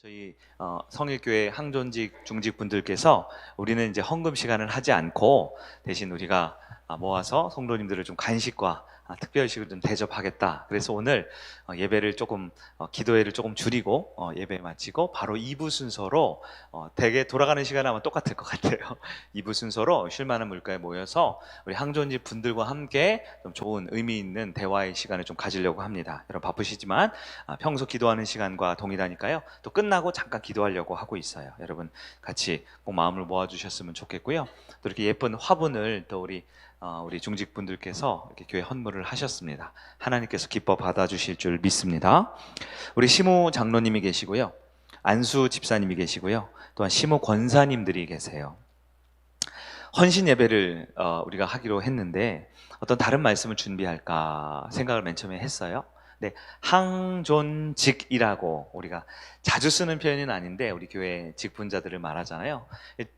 저희 성일교회 항존직 중직 분들께서 우리는 이제 헌금 시간을 하지 않고 대신 우리가 모아서 성도님들을 좀 간식과 특별식을 좀 대접하겠다. 그래서 오늘 예배를 조금 기도회를 조금 줄이고 예배 마치고 바로 2부 순서로 대개 돌아가는 시간 아마 똑같을 것 같아요. 2부 순서로 쉴 만한 물가에 모여서 우리 항존직 분들과 함께 좀 좋은 의미 있는 대화의 시간을 좀 가지려고 합니다. 여러분 바쁘시지만 평소 기도하는 시간과 동일하니까요. 또 끝나고 잠깐 기도하려고 하고 있어요. 여러분 같이 꼭 마음을 모아주셨으면 좋겠고요. 또 이렇게 예쁜 화분을 또 우리 중직분들께서 이렇게 교회 헌물을 하셨습니다. 하나님께서 기뻐 받아주실 줄 믿습니다. 우리 시무 장로님이 계시고요. 안수 집사님이 계시고요. 또한 시무 권사님들이 계세요. 헌신 예배를 우리가 하기로 했는데 어떤 다른 말씀을 준비할까 생각을 맨 처음에 했어요. 네, 항존직이라고 우리가 자주 쓰는 표현은 아닌데 우리 교회 직분자들을 말하잖아요.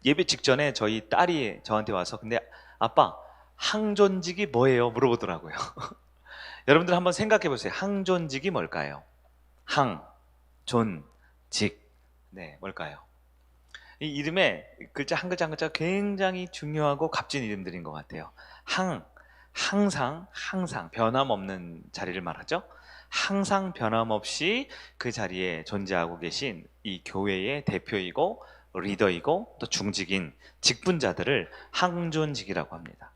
예배 직전에 저희 딸이 저한테 와서 근데 아빠 항존직이 뭐예요? 물어보더라고요. 여러분들 한번 생각해 보세요. 항존직이 뭘까요? 항, 존, 직. 네, 뭘까요? 이 이름에 글자 한 글자 한 글자가 굉장히 중요하고 값진 이름들인 것 같아요. 항상 변함없는 자리를 말하죠. 항상 변함없이 그 자리에 존재하고 계신 이 교회의 대표이고 리더이고 또 중직인 직분자들을 항존직이라고 합니다.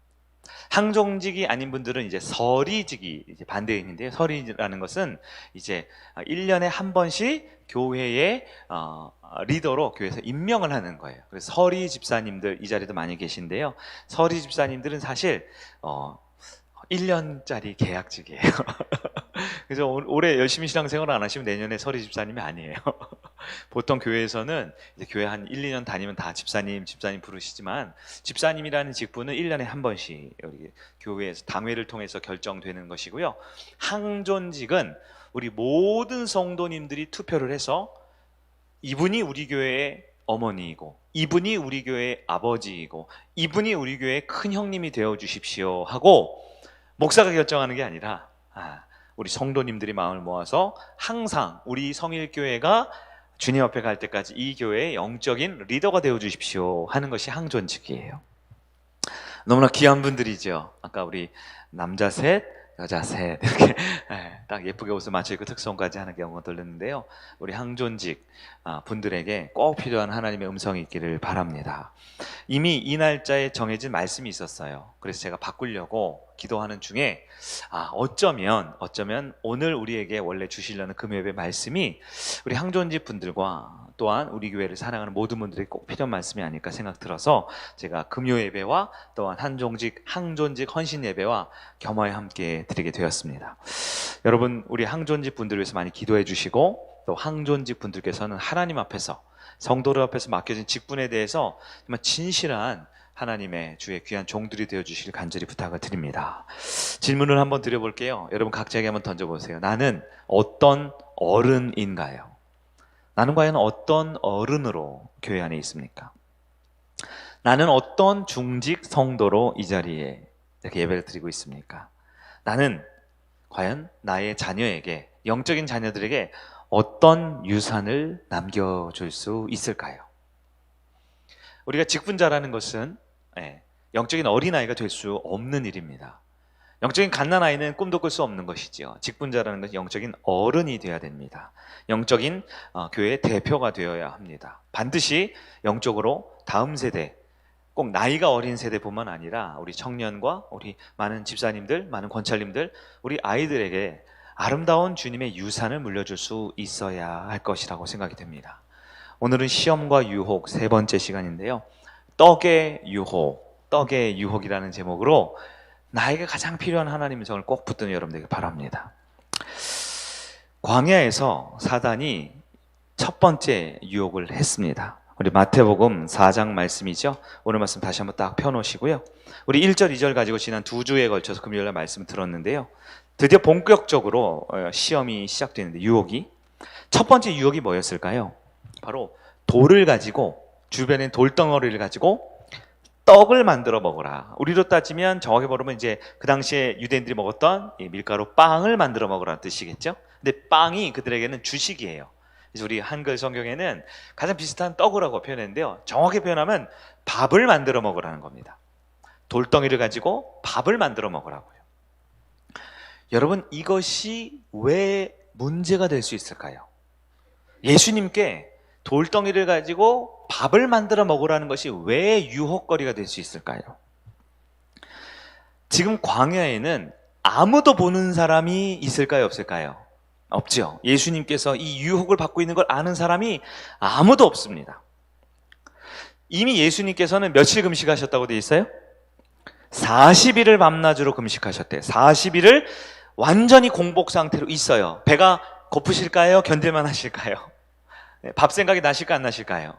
항종직이 아닌 분들은 이제 서리직이 이제 반대인인데요. 서리라는 것은 이제 1년에 한 번씩 교회의 리더로 교회에서 임명을 하는 거예요. 그래서 서리 집사님들 이 자리도 많이 계신데요. 서리 집사님들은 사실 1년짜리 계약직이에요. 그래서 올해 열심히 신앙생활 안 하시면 내년에 서리 집사님이 아니에요. 보통 교회에서는 이제 교회 한 1, 2년 다니면 다 집사님 부르시지만 집사님이라는 직분은 1년에 한 번씩 우리 교회에서 당회를 통해서 결정되는 것이고요. 항존직은 우리 모든 성도님들이 투표를 해서 이분이 우리 교회의 어머니이고 이분이 우리 교회의 아버지이고 이분이 우리 교회의 큰 형님이 되어 주십시오 하고 목사가 결정하는 게 아니라 우리 성도님들이 마음을 모아서 항상 우리 성일교회가 주님 앞에 갈 때까지 이 교회의 영적인 리더가 되어 주십시오 하는 것이 항존직이에요. 너무나 귀한 분들이죠. 아까 우리 남자 셋, 여자 셋 이렇게 딱 예쁘게 옷을 맞춰 입고 특송까지 하는 경우가 들렸는데요. 우리 항존직 분들에게 꼭 필요한 하나님의 음성이 있기를 바랍니다. 이미 이 날짜에 정해진 말씀이 있었어요. 그래서 제가 바꾸려고 기도하는 중에 어쩌면 오늘 우리에게 원래 주시려는 금요일의 말씀이 우리 항존직 분들과 또한 우리 교회를 사랑하는 모든 분들이 꼭 필요한 말씀이 아닐까 생각 들어서 제가 금요 예배와 또한 항존직 헌신 예배와 겸하여 함께 드리게 되었습니다. 여러분 우리 항존직 분들을 위해서 많이 기도해 주시고 또 항존직 분들께서는 하나님 앞에서 성도들 앞에서 맡겨진 직분에 대해서 정말 진실한 하나님의 주의 귀한 종들이 되어주시길 간절히 부탁을 드립니다. 질문을 한번 드려볼게요. 여러분 각자에게 한번 던져보세요. 나는 어떤 어른인가요? 나는 과연 어떤 어른으로 교회 안에 있습니까? 나는 어떤 중직 성도로 이 자리에 이렇게 예배를 드리고 있습니까? 나는 과연 나의 자녀에게 영적인 자녀들에게 어떤 유산을 남겨줄 수 있을까요? 우리가 직분자라는 것은 영적인 어린아이가 될 수 없는 일입니다. 영적인 갓난아이는 꿈도 꿀 수 없는 것이지요. 직분자라는 것은 영적인 어른이 되어야 됩니다. 영적인 교회의 대표가 되어야 합니다. 반드시 영적으로 다음 세대, 꼭 나이가 어린 세대뿐만 아니라 우리 청년과 우리 많은 집사님들, 많은 권찰님들, 우리 아이들에게 아름다운 주님의 유산을 물려줄 수 있어야 할 것이라고 생각이 됩니다. 오늘은 시험과 유혹 세 번째 시간인데요. 떡의 유혹이라는 제목으로 나에게 가장 필요한 하나님의 성을 꼭 붙드는 여러분들에게 바랍니다. 광야에서 사단이 첫 번째 유혹을 했습니다. 우리 마태복음 4장 말씀이죠. 오늘 말씀 다시 한번 딱 펴놓으시고요. 우리 1절, 2절 가지고 지난 2주에 걸쳐서 금요일날 말씀을 들었는데요. 드디어 본격적으로 시험이 시작되는데 유혹이 첫 번째 유혹이 뭐였을까요? 바로 돌을 가지고 주변에 돌덩어리를 가지고 떡을 만들어 먹어라. 우리로 따지면 정확히 말하면 이제 그 당시에 유대인들이 먹었던 밀가루 빵을 만들어 먹으라는 뜻이겠죠. 근데 빵이 그들에게는 주식이에요. 그래서 우리 한글 성경에는 가장 비슷한 떡이라고 표현했는데요. 정확히 표현하면 밥을 만들어 먹으라는 겁니다. 돌덩이를 가지고 밥을 만들어 먹으라고요. 여러분, 이것이 왜 문제가 될 수 있을까요? 예수님께 돌덩이를 가지고 밥을 만들어 먹으라는 것이 왜 유혹거리가 될 수 있을까요? 지금 광야에는 아무도 보는 사람이 있을까요? 없을까요? 없죠. 예수님께서 이 유혹을 받고 있는 걸 아는 사람이 아무도 없습니다. 이미 예수님께서는 며칠 금식하셨다고 되어 있어요? 40일을 밤낮으로 금식하셨대요. 40일을 완전히 공복 상태로 있어요. 배가 고프실까요? 견딜만 하실까요? 밥 생각이 나실까 안 나실까요?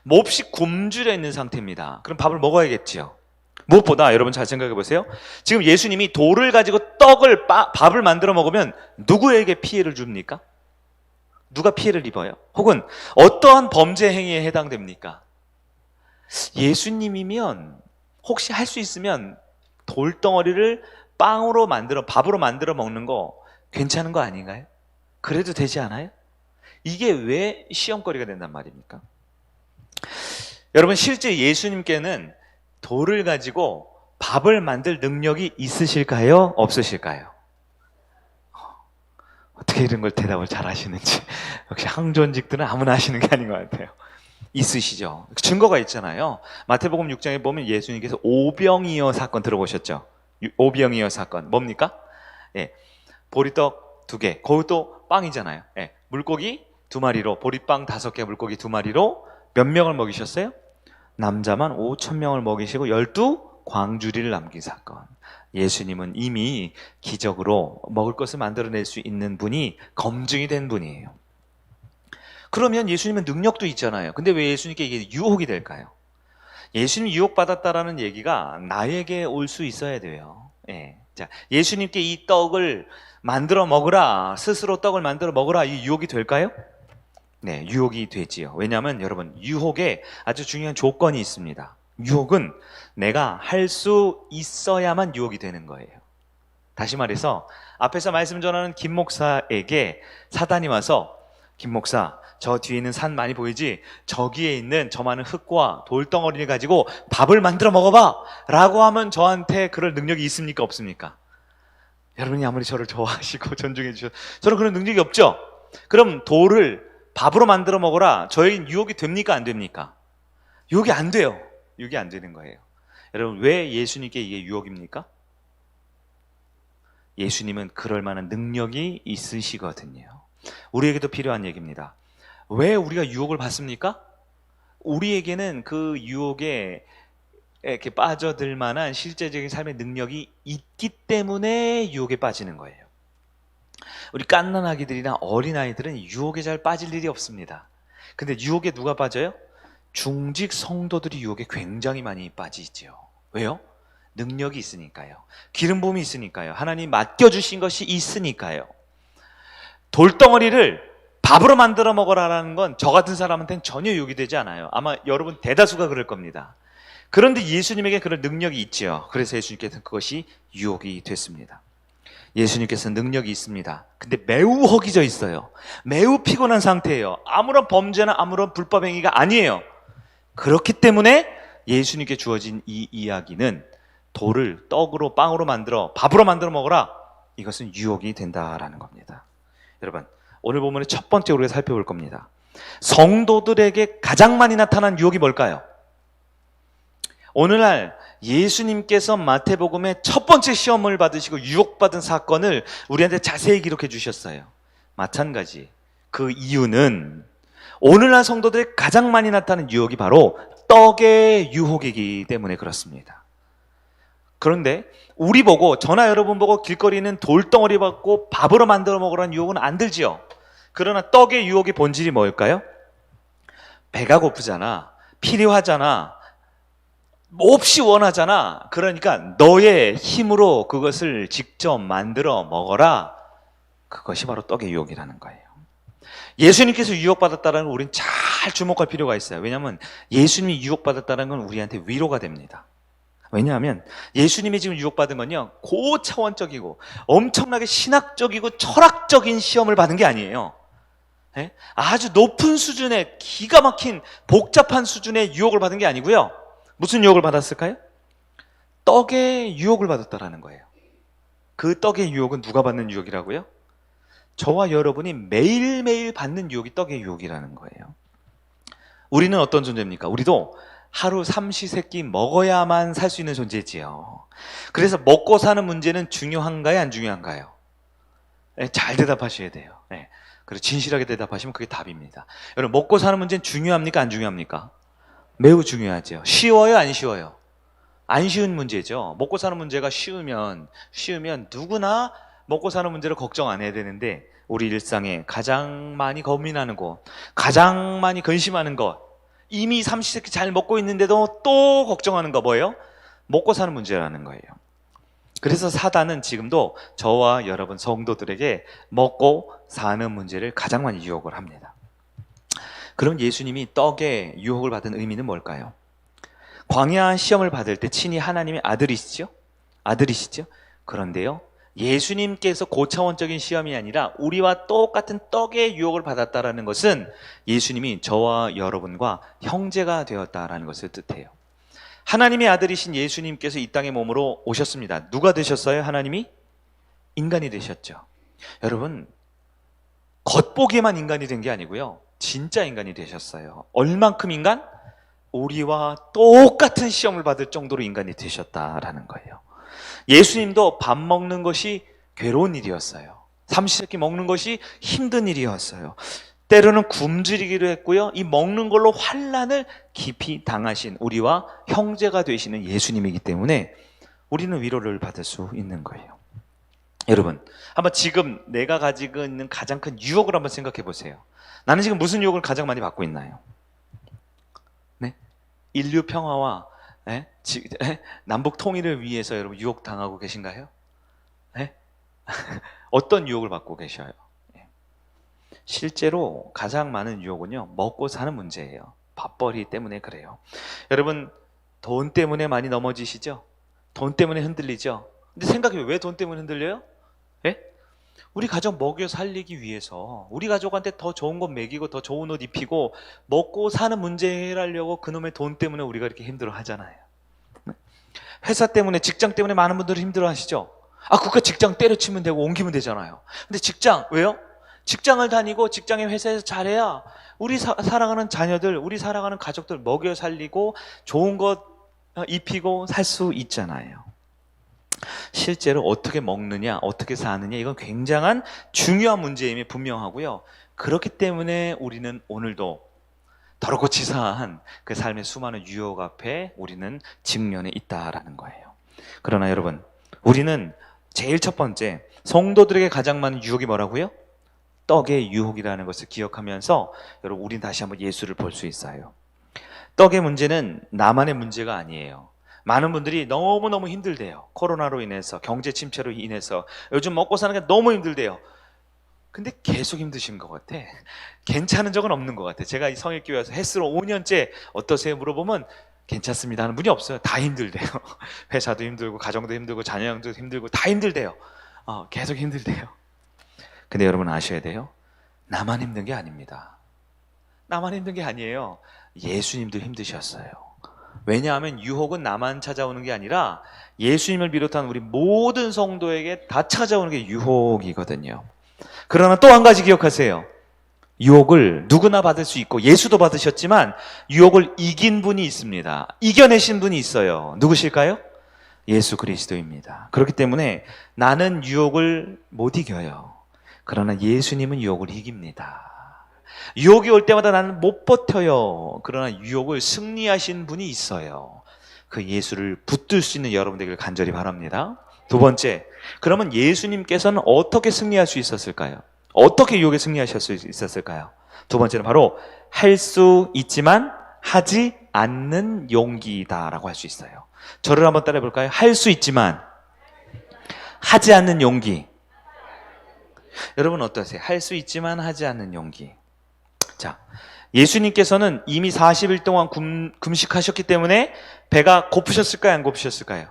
몹시 굶주려 있는 상태입니다. 그럼 밥을 먹어야겠지요. 무엇보다 여러분 잘 생각해 보세요. 지금 예수님이 돌을 가지고 밥을 만들어 먹으면 누구에게 피해를 줍니까? 누가 피해를 입어요? 혹은 어떠한 범죄 행위에 해당됩니까? 예수님이면 혹시 할 수 있으면 돌덩어리를 밥으로 만들어 먹는 거 괜찮은 거 아닌가요? 그래도 되지 않아요? 이게 왜 시험거리가 된단 말입니까? 여러분, 실제 예수님께는 돌을 가지고 밥을 만들 능력이 있으실까요? 없으실까요? 어떻게 이런 걸 대답을 잘 하시는지. 역시 항존직들은 아무나 하시는 게 아닌 것 같아요. 있으시죠? 증거가 있잖아요. 마태복음 6장에 보면 예수님께서 오병이어 사건 들어보셨죠? 오병이어 사건 뭡니까? 예, 보리떡 2개, 그것도 빵이잖아요. 예, 물고기 2마리로, 보리빵 5개, 물고기 2마리로 몇 명을 먹이셨어요? 남자만 5,000명을 먹이시고 12광주리를 남긴 사건. 예수님은 이미 기적으로 먹을 것을 만들어낼 수 있는 분이 검증이 된 분이에요. 그러면 예수님은 능력도 있잖아요. 근데 왜 예수님께 이게 유혹이 될까요? 예수님이 유혹받았다라는 얘기가 나에게 올 수 있어야 돼요. 예. 자, 예수님께 이 떡을 만들어 먹으라, 스스로 떡을 만들어 먹으라, 이 유혹이 될까요? 네, 유혹이 되지요. 왜냐하면 여러분, 유혹에 아주 중요한 조건이 있습니다. 유혹은 내가 할 수 있어야만 유혹이 되는 거예요. 다시 말해서 앞에서 말씀 전하는 김 목사에게 사단이 와서, 김 목사, 저 뒤에 있는 산 많이 보이지? 저기에 있는 저 많은 흙과 돌덩어리를 가지고 밥을 만들어 먹어봐! 라고 하면 저한테 그럴 능력이 있습니까? 없습니까? 여러분이 아무리 저를 좋아하시고 존중해 주셔도 저는 그런 능력이 없죠? 그럼 돌을 밥으로 만들어 먹어라, 저에겐 유혹이 됩니까? 안 됩니까? 유혹이 안 돼요. 유혹이 안 되는 거예요. 여러분, 왜 예수님께 이게 유혹입니까? 예수님은 그럴 만한 능력이 있으시거든요. 우리에게도 필요한 얘기입니다. 왜 우리가 유혹을 받습니까? 우리에게는 그 유혹에 이렇게 빠져들 만한 실제적인 삶의 능력이 있기 때문에 유혹에 빠지는 거예요. 우리 갓난아기들이나 어린아이들은 유혹에 잘 빠질 일이 없습니다. 근데 유혹에 누가 빠져요? 중직 성도들이 유혹에 굉장히 많이 빠지죠. 왜요? 능력이 있으니까요. 기름 부음이 있으니까요. 하나님 맡겨주신 것이 있으니까요. 돌덩어리를 밥으로 만들어 먹으라는 건 저 같은 사람한테는 전혀 유혹이 되지 않아요. 아마 여러분 대다수가 그럴 겁니다. 그런데 예수님에게 그런 능력이 있죠. 그래서 예수님께서는 그것이 유혹이 됐습니다. 예수님께서는 능력이 있습니다. 근데 매우 허기져 있어요. 매우 피곤한 상태예요. 아무런 범죄나 아무런 불법 행위가 아니에요. 그렇기 때문에 예수님께 주어진 이 이야기는 돌을 떡으로, 빵으로 만들어 밥으로 만들어 먹어라, 이것은 유혹이 된다라는 겁니다. 여러분, 오늘 본문의 첫 번째 우리가 살펴볼 겁니다. 성도들에게 가장 많이 나타난 유혹이 뭘까요? 오늘날 예수님께서 마태복음의 첫 번째 시험을 받으시고 유혹받은 사건을 우리한테 자세히 기록해 주셨어요. 마찬가지, 그 이유는 오늘날 성도들의 가장 많이 나타나는 유혹이 바로 떡의 유혹이기 때문에 그렇습니다. 그런데 우리 보고, 저나 여러분 보고 길거리는 돌덩어리 받고 밥으로 만들어 먹으라는 유혹은 안 들지요. 그러나 떡의 유혹의 본질이 뭘까요? 배가 고프잖아, 필요하잖아, 몹시 원하잖아. 그러니까 너의 힘으로 그것을 직접 만들어 먹어라. 그것이 바로 떡의 유혹이라는 거예요. 예수님께서 유혹받았다는 걸 우리는 잘 주목할 필요가 있어요. 왜냐하면 예수님이 유혹받았다는 건 우리한테 위로가 됩니다. 왜냐하면 예수님이 지금 유혹받은 건요, 고차원적이고 엄청나게 신학적이고 철학적인 시험을 받은 게 아니에요. 예? 아주 높은 수준의 기가 막힌 복잡한 수준의 유혹을 받은 게 아니고요. 무슨 유혹을 받았을까요? 떡의 유혹을 받았다라는 거예요. 그 떡의 유혹은 누가 받는 유혹이라고요? 저와 여러분이 매일매일 받는 유혹이 떡의 유혹이라는 거예요. 우리는 어떤 존재입니까? 우리도 하루 삼시세끼 먹어야만 살 수 있는 존재지요. 그래서 먹고 사는 문제는 중요한가요? 안 중요한가요? 네, 잘 대답하셔야 돼요. 네. 그리고 진실하게 대답하시면 그게 답입니다. 여러분, 먹고 사는 문제는 중요합니까? 안 중요합니까? 매우 중요하죠. 쉬워요? 안 쉬워요? 안 쉬운 문제죠. 먹고 사는 문제가 쉬우면 누구나 먹고 사는 문제를 걱정 안 해야 되는데, 우리 일상에 가장 많이 고민하는 것, 가장 많이 근심하는 것, 이미 삼시세끼 잘 먹고 있는데도 또 걱정하는 거 뭐예요? 먹고 사는 문제라는 거예요. 그래서 사단은 지금도 저와 여러분 성도들에게 먹고 사는 문제를 가장 많이 유혹을 합니다. 그럼 예수님이 떡에 유혹을 받은 의미는 뭘까요? 광야 시험을 받을 때 친히 하나님의 아들이시죠? 그런데요, 예수님께서 고차원적인 시험이 아니라 우리와 똑같은 떡의 유혹을 받았다라는 것은 예수님이 저와 여러분과 형제가 되었다라는 것을 뜻해요. 하나님의 아들이신 예수님께서 이 땅의 몸으로 오셨습니다. 누가 되셨어요? 하나님이? 인간이 되셨죠. 여러분, 겉보기에만 인간이 된 게 아니고요, 진짜 인간이 되셨어요. 얼만큼 인간? 우리와 똑같은 시험을 받을 정도로 인간이 되셨다라는 거예요. 예수님도 밥 먹는 것이 괴로운 일이었어요. 삼시세끼 먹는 것이 힘든 일이었어요. 때로는 굶주리기도 했고요, 이 먹는 걸로 환난을 깊이 당하신 우리와 형제가 되시는 예수님이기 때문에 우리는 위로를 받을 수 있는 거예요. 여러분, 한번 지금 내가 가지고 있는 가장 큰 유혹을 한번 생각해 보세요. 나는 지금 무슨 유혹을 가장 많이 받고 있나요? 네? 인류 평화와 남북 통일을 위해서 여러분 유혹당하고 계신가요? 네? 어떤 유혹을 받고 계셔요? 실제로 가장 많은 유혹은요, 먹고 사는 문제예요. 밥벌이 때문에 그래요. 여러분, 돈 때문에 많이 넘어지시죠? 돈 때문에 흔들리죠? 근데 생각해요. 왜 돈 때문에 흔들려요? 예? 우리 가족 먹여 살리기 위해서, 우리 가족한테 더 좋은 것 먹이고 더 좋은 옷 입히고 먹고 사는 문제 해결하려고 그놈의 돈 때문에 우리가 이렇게 힘들어 하잖아요. 회사 때문에, 직장 때문에 많은 분들이 힘들어 하시죠? 그거 직장 때려치면 되고 옮기면 되잖아요. 근데 직장, 왜요? 직장을 다니고 직장에 회사에서 잘해야 우리 사랑하는 자녀들, 우리 사랑하는 가족들 먹여 살리고 좋은 것 입히고 살 수 있잖아요. 실제로 어떻게 먹느냐, 어떻게 사느냐, 이건 굉장한 중요한 문제임이 분명하고요. 그렇기 때문에 우리는 오늘도 더럽고 치사한 그 삶의 수많은 유혹 앞에 우리는 직면해 있다라는 거예요. 그러나 여러분, 우리는 제일 첫 번째, 성도들에게 가장 많은 유혹이 뭐라고요? 떡의 유혹이라는 것을 기억하면서 여러분, 우린 다시 한번 예수를 볼 수 있어요. 떡의 문제는 나만의 문제가 아니에요. 많은 분들이 너무너무 힘들대요. 코로나로 인해서, 경제 침체로 인해서 요즘 먹고 사는 게 너무 힘들대요. 근데 계속 힘드신 것 같아. 괜찮은 적은 없는 것 같아. 제가 이 성일교회 와서 햇수로 5년째 어떠세요? 물어보면 괜찮습니다 하는 분이 없어요. 다 힘들대요. 회사도 힘들고 가정도 힘들고 자녀도 힘들고 다 힘들대요. 계속 힘들대요. 근데 여러분 아셔야 돼요. 나만 힘든 게 아닙니다. 나만 힘든 게 아니에요. 예수님도 힘드셨어요. 왜냐하면 유혹은 나만 찾아오는 게 아니라 예수님을 비롯한 우리 모든 성도에게 다 찾아오는 게 유혹이거든요. 그러나 또 한 가지 기억하세요. 유혹을 누구나 받을 수 있고 예수도 받으셨지만 유혹을 이긴 분이 있습니다. 이겨내신 분이 있어요. 누구실까요? 예수 그리스도입니다. 그렇기 때문에 나는 유혹을 못 이겨요. 그러나 예수님은 유혹을 이깁니다. 유혹이 올 때마다 나는 못 버텨요. 그러나 유혹을 승리하신 분이 있어요. 그 예수를 붙들 수 있는 여러분 되기를 간절히 바랍니다. 두 번째, 그러면 예수님께서는 어떻게 승리할 수 있었을까요? 어떻게 유혹에 승리하실 수 있었을까요? 두 번째는 바로 할 수 있지만 하지 않는 용기다라고 할 수 있어요. 저를 한번 따라해 볼까요? 할 수 있지만 하지 않는 용기. 여러분 어떠세요? 할 수 있지만 하지 않는 용기. 자, 예수님께서는 이미 40일 동안 금식하셨기 때문에 배가 고프셨을까요? 안 고프셨을까요?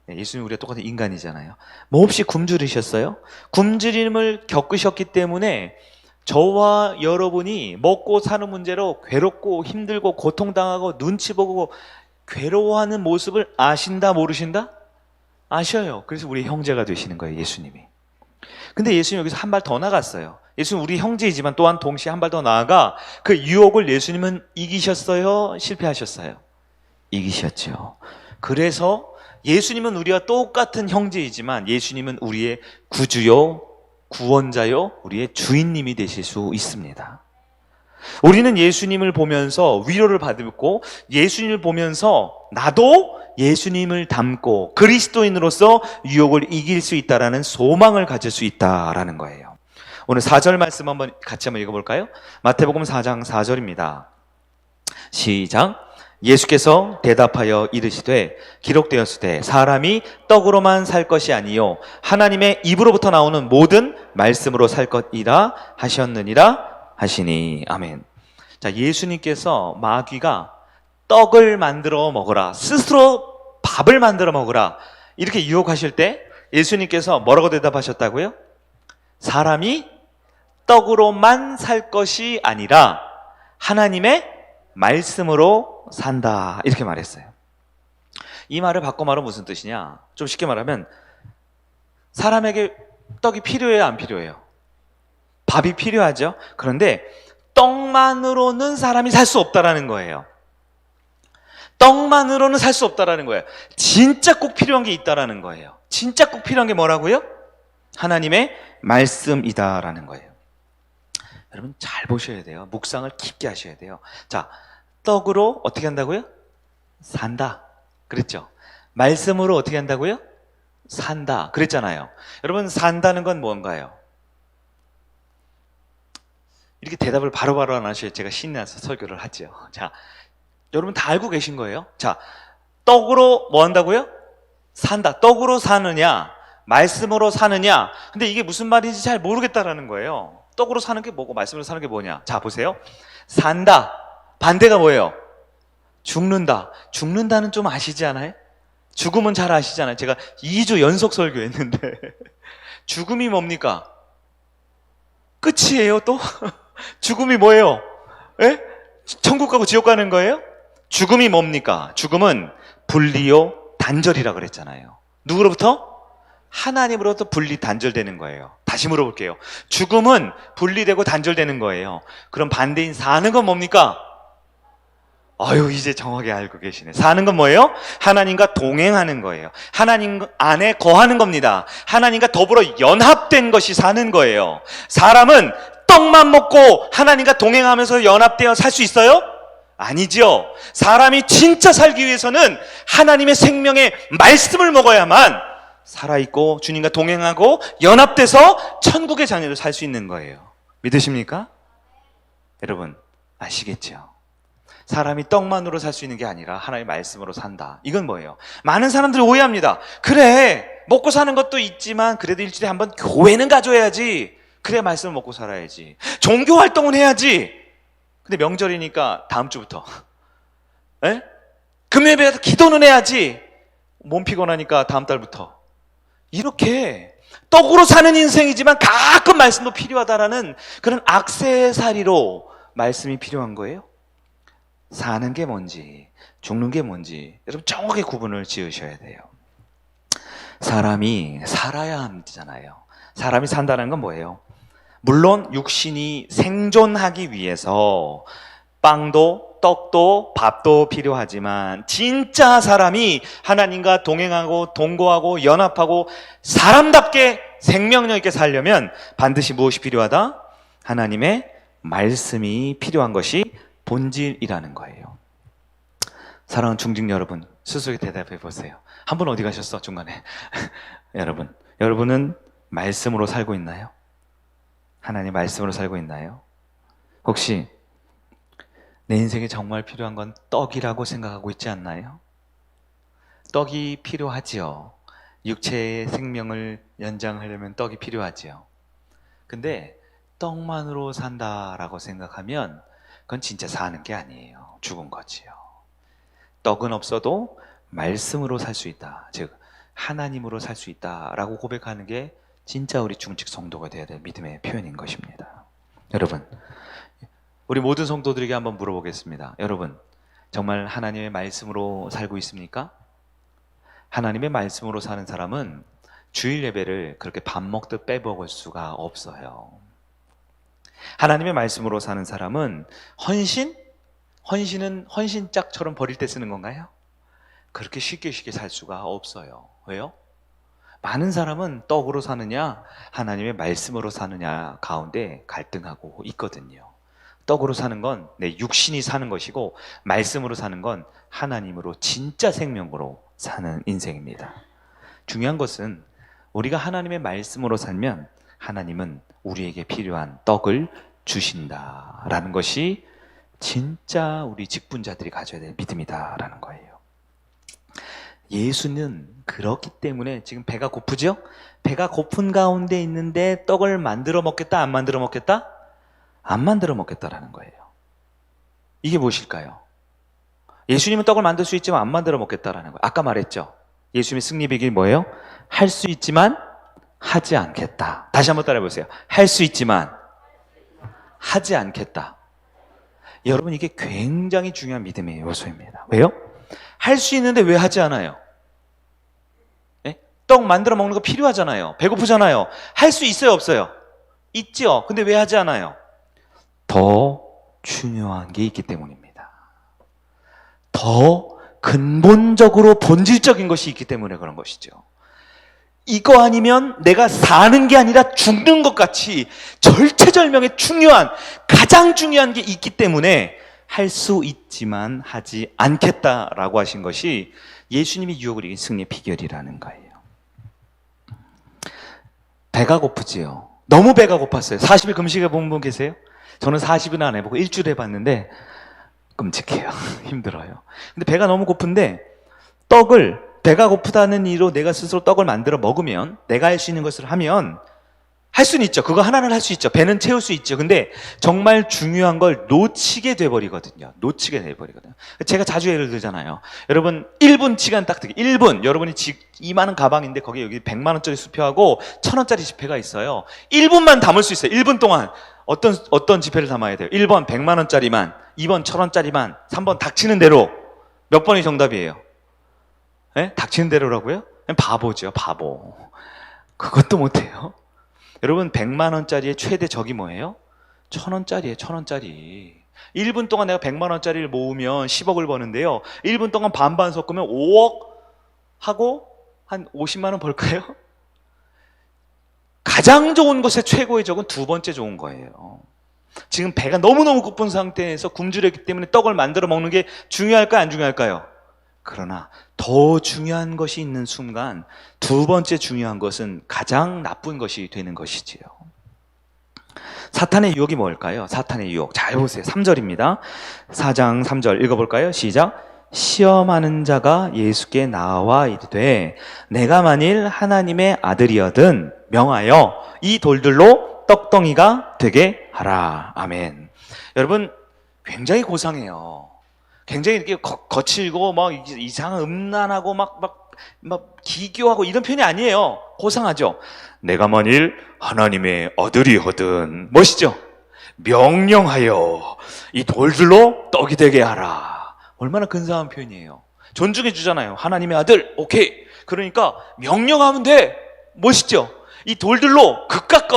예수님 우리가 똑같은 인간이잖아요. 뭐 없이 굶주리셨어요? 굶주림을 겪으셨기 때문에 저와 여러분이 먹고 사는 문제로 괴롭고 힘들고 고통당하고 눈치 보고 괴로워하는 모습을 아신다 모르신다? 아셔요. 그래서 우리 형제가 되시는 거예요, 예수님이. 근데 예수님 여기서 한 발 더 나갔어요. 예수님 우리 형제이지만 또한 동시에 한 발 더 나아가 그 유혹을 예수님은 이기셨어요? 실패하셨어요? 이기셨죠. 그래서 예수님은 우리와 똑같은 형제이지만 예수님은 우리의 구주요, 구원자요, 우리의 주인님이 되실 수 있습니다. 우리는 예수님을 보면서 위로를 받고 예수님을 보면서 나도 예수님을 닮고 그리스도인으로서 유혹을 이길 수 있다라는 소망을 가질 수 있다라는 거예요. 오늘 4절 말씀 같이 한번 읽어볼까요? 마태복음 4장 4절입니다. 시작. 예수께서 대답하여 이르시되 기록되었으되 사람이 떡으로만 살 것이 아니요 하나님의 입으로부터 나오는 모든 말씀으로 살 것이라 하셨느니라 하시니. 아멘. 자, 예수님께서 마귀가 떡을 만들어 먹어라, 스스로 밥을 만들어 먹어라, 이렇게 유혹하실 때 예수님께서 뭐라고 대답하셨다고요? 사람이 떡으로만 살 것이 아니라 하나님의 말씀으로 산다, 이렇게 말했어요. 이 말을 바꿔 말하면 무슨 뜻이냐? 좀 쉽게 말하면 사람에게 떡이 필요해요, 안 필요해요? 밥이 필요하죠. 그런데 떡만으로는 사람이 살 수 없다라는 거예요. 떡만으로는 살 수 없다라는 거예요. 진짜 꼭 필요한 게 있다라는 거예요. 진짜 꼭 필요한 게 뭐라고요? 하나님의 말씀이다라는 거예요. 여러분 잘 보셔야 돼요. 묵상을 깊게 하셔야 돼요. 자, 떡으로 어떻게 한다고요? 산다. 그랬죠? 말씀으로 어떻게 한다고요? 산다. 그랬잖아요. 여러분 산다는 건 뭔가요? 이렇게 대답을 바로바로 안 하셔야 제가 신이 나서 설교를 하죠. 자, 여러분 다 알고 계신 거예요. 자, 떡으로 뭐 한다고요? 산다. 떡으로 사느냐, 말씀으로 사느냐. 근데 이게 무슨 말인지 잘 모르겠다라는 거예요. 떡으로 사는 게 뭐고 말씀으로 사는 게 뭐냐. 자, 보세요. 산다. 반대가 뭐예요? 죽는다. 죽는다는 좀 아시지 않아요? 죽음은 잘 아시잖아요. 제가 2주 연속 설교했는데 죽음이 뭡니까? 끝이에요 또? 죽음이 뭐예요? 에? 천국 가고 지옥 가는 거예요? 죽음이 뭡니까? 죽음은 분리요 단절이라 그랬잖아요. 누구로부터? 하나님으로부터 분리 단절되는 거예요. 다시 물어볼게요. 죽음은 분리되고 단절되는 거예요. 그럼 반대인 사는 건 뭡니까? 아유, 이제 정확히 알고 계시네. 사는 건 뭐예요? 하나님과 동행하는 거예요. 하나님 안에 거하는 겁니다. 하나님과 더불어 연합된 것이 사는 거예요. 사람은 떡만 먹고 하나님과 동행하면서 연합되어 살 수 있어요? 아니죠. 사람이 진짜 살기 위해서는 하나님의 생명의 말씀을 먹어야만 살아있고 주님과 동행하고 연합돼서 천국의 자녀로 살 수 있는 거예요. 믿으십니까? 여러분 아시겠죠? 사람이 떡만으로 살 수 있는 게 아니라 하나님의 말씀으로 산다. 이건 뭐예요? 많은 사람들이 오해합니다. 그래, 먹고 사는 것도 있지만 그래도 일주일에 한 번 교회는 가줘야지. 그래 말씀을 먹고 살아야지. 종교 활동은 해야지. 근데 명절이니까 다음 주부터 금요일에 기도는 해야지. 몸 피곤하니까 다음 달부터. 이렇게 떡으로 사는 인생이지만 가끔 말씀도 필요하다라는 그런 액세서리로 말씀이 필요한 거예요. 사는 게 뭔지 죽는 게 뭔지 여러분 정확히 구분을 지으셔야 돼요. 사람이 살아야 하잖아요. 사람이 산다는 건 뭐예요? 물론 육신이 생존하기 위해서 빵도 떡도 밥도 필요하지만 진짜 사람이 하나님과 동행하고 동거하고 연합하고 사람답게 생명력 있게 살려면 반드시 무엇이 필요하다? 하나님의 말씀이 필요한 것이 본질이라는 거예요. 사랑하는 중직 여러분, 스스로 대답해 보세요. 한 분 어디 가셨어? 중간에. 여러분은 말씀으로 살고 있나요? 하나님 말씀으로 살고 있나요? 혹시 내 인생에 정말 필요한 건 떡이라고 생각하고 있지 않나요? 떡이 필요하지요. 육체의 생명을 연장하려면 떡이 필요하지요. 근데 떡만으로 산다라고 생각하면 그건 진짜 사는 게 아니에요. 죽은 거지요. 떡은 없어도 말씀으로 살 수 있다. 즉 하나님으로 살 수 있다라고 고백하는 게 진짜 우리 중직 성도가 되어야 될 믿음의 표현인 것입니다. 여러분, 우리 모든 성도들에게 한번 물어보겠습니다. 여러분, 정말 하나님의 말씀으로 살고 있습니까? 하나님의 말씀으로 사는 사람은 주일 예배를 그렇게 밥 먹듯 빼먹을 수가 없어요. 하나님의 말씀으로 사는 사람은 헌신은 헌신짝처럼 버릴 때 쓰는 건가요? 그렇게 쉽게 살 수가 없어요. 왜요? 많은 사람은 떡으로 사느냐 하나님의 말씀으로 사느냐 가운데 갈등하고 있거든요. 떡으로 사는 건 내 육신이 사는 것이고, 말씀으로 사는 건 하나님으로 진짜 생명으로 사는 인생입니다. 중요한 것은 우리가 하나님의 말씀으로 살면 하나님은 우리에게 필요한 떡을 주신다라는 것이 진짜 우리 직분자들이 가져야 될 믿음이다라는 거예요. 예수는 그렇기 때문에 지금 배가 고프죠? 배가 고픈 가운데 있는데 떡을 만들어 먹겠다, 안 만들어 먹겠다? 안 만들어 먹겠다라는 거예요. 이게 무엇일까요? 예수님은 떡을 만들 수 있지만 안 만들어 먹겠다라는 거예요. 아까 말했죠? 예수님의 승리 비결이 뭐예요? 할 수 있지만 하지 않겠다. 다시 한번 따라해 보세요. 할 수 있지만 하지 않겠다. 여러분, 이게 굉장히 중요한 믿음의 요소입니다. 왜요? 할 수 있는데 왜 하지 않아요? 네? 떡 만들어 먹는 거 필요하잖아요. 배고프잖아요. 할 수 있어요, 없어요? 있죠. 근데 왜 하지 않아요? 더 중요한 게 있기 때문입니다. 더 근본적으로 본질적인 것이 있기 때문에 그런 것이죠. 이거 아니면 내가 사는 게 아니라 죽는 것 같이 절체절명의 중요한, 가장 중요한 게 있기 때문에 할 수 있지만 하지 않겠다라고 하신 것이 예수님이 유혹을 이긴 승리의 비결이라는 거예요. 배가 고프지요. 너무 배가 고팠어요. 40일 금식해 본 분 계세요? 저는 40일은 안 해보고 일주일 해봤는데 끔찍해요. 힘들어요. 근데 배가 너무 고픈데 배가 고프다는 이유로 내가 스스로 떡을 만들어 먹으면, 내가 할 수 있는 것을 하면 할 수는 있죠. 그거 하나는 할 수 있죠. 배는 채울 수 있죠. 근데 정말 중요한 걸 놓치게 돼버리거든요. 제가 자주 예를 들잖아요. 여러분, 1분 시간 딱 드기. 1분. 여러분이 이 많은 가방인데 거기에 여기 100만 원짜리 수표하고 1000원짜리 지폐가 있어요. 1분만 담을 수 있어요. 1분 동안. 어떤 지폐를 담아야 돼요? 1번 100만 원짜리만, 2번 1000원짜리만, 3번 닥치는 대로. 몇 번이 정답이에요? 네? 닥치는 대로라고요? 바보죠, 바보. 그것도 못해요. 여러분, 100만 원짜리의 최대 적이 뭐예요? 1000원짜리예요, 1000원짜리. 1분 동안 내가 100만 원짜리를 모으면 10억을 버는데요. 1분 동안 반반 섞으면 5억 하고 한 50만 원 벌까요? 가장 좋은 것의 최고의 적은 두 번째 좋은 거예요. 지금 배가 너무너무 고픈 상태에서 굶주렸기 때문에 떡을 만들어 먹는 게 중요할까요, 안 중요할까요? 그러나 더 중요한 것이 있는 순간 두 번째 중요한 것은 가장 나쁜 것이 되는 것이지요. 사탄의 유혹이 뭘까요? 사탄의 유혹. 잘 보세요. 3절입니다. 4장 3절 읽어볼까요? 시작. 시험하는 자가 예수께 나와 이르되 내가 만일 하나님의 아들이거든 명하여 이 돌들로 떡덩이가 되게 하라. 아멘. 여러분, 굉장히 고상해요. 굉장히 이렇게 거칠고 막 이상한 음란하고 막 기교하고 이런 표현이 아니에요. 고상하죠. 내가 만일 하나님의 아들이거든, 멋있죠? 명령하여 이 돌들로 떡이 되게 하라. 얼마나 근사한 표현이에요. 존중해 주잖아요. 하나님의 아들, 오케이. 그러니까 명령하면 돼. 멋있죠? 이 돌들로 그깟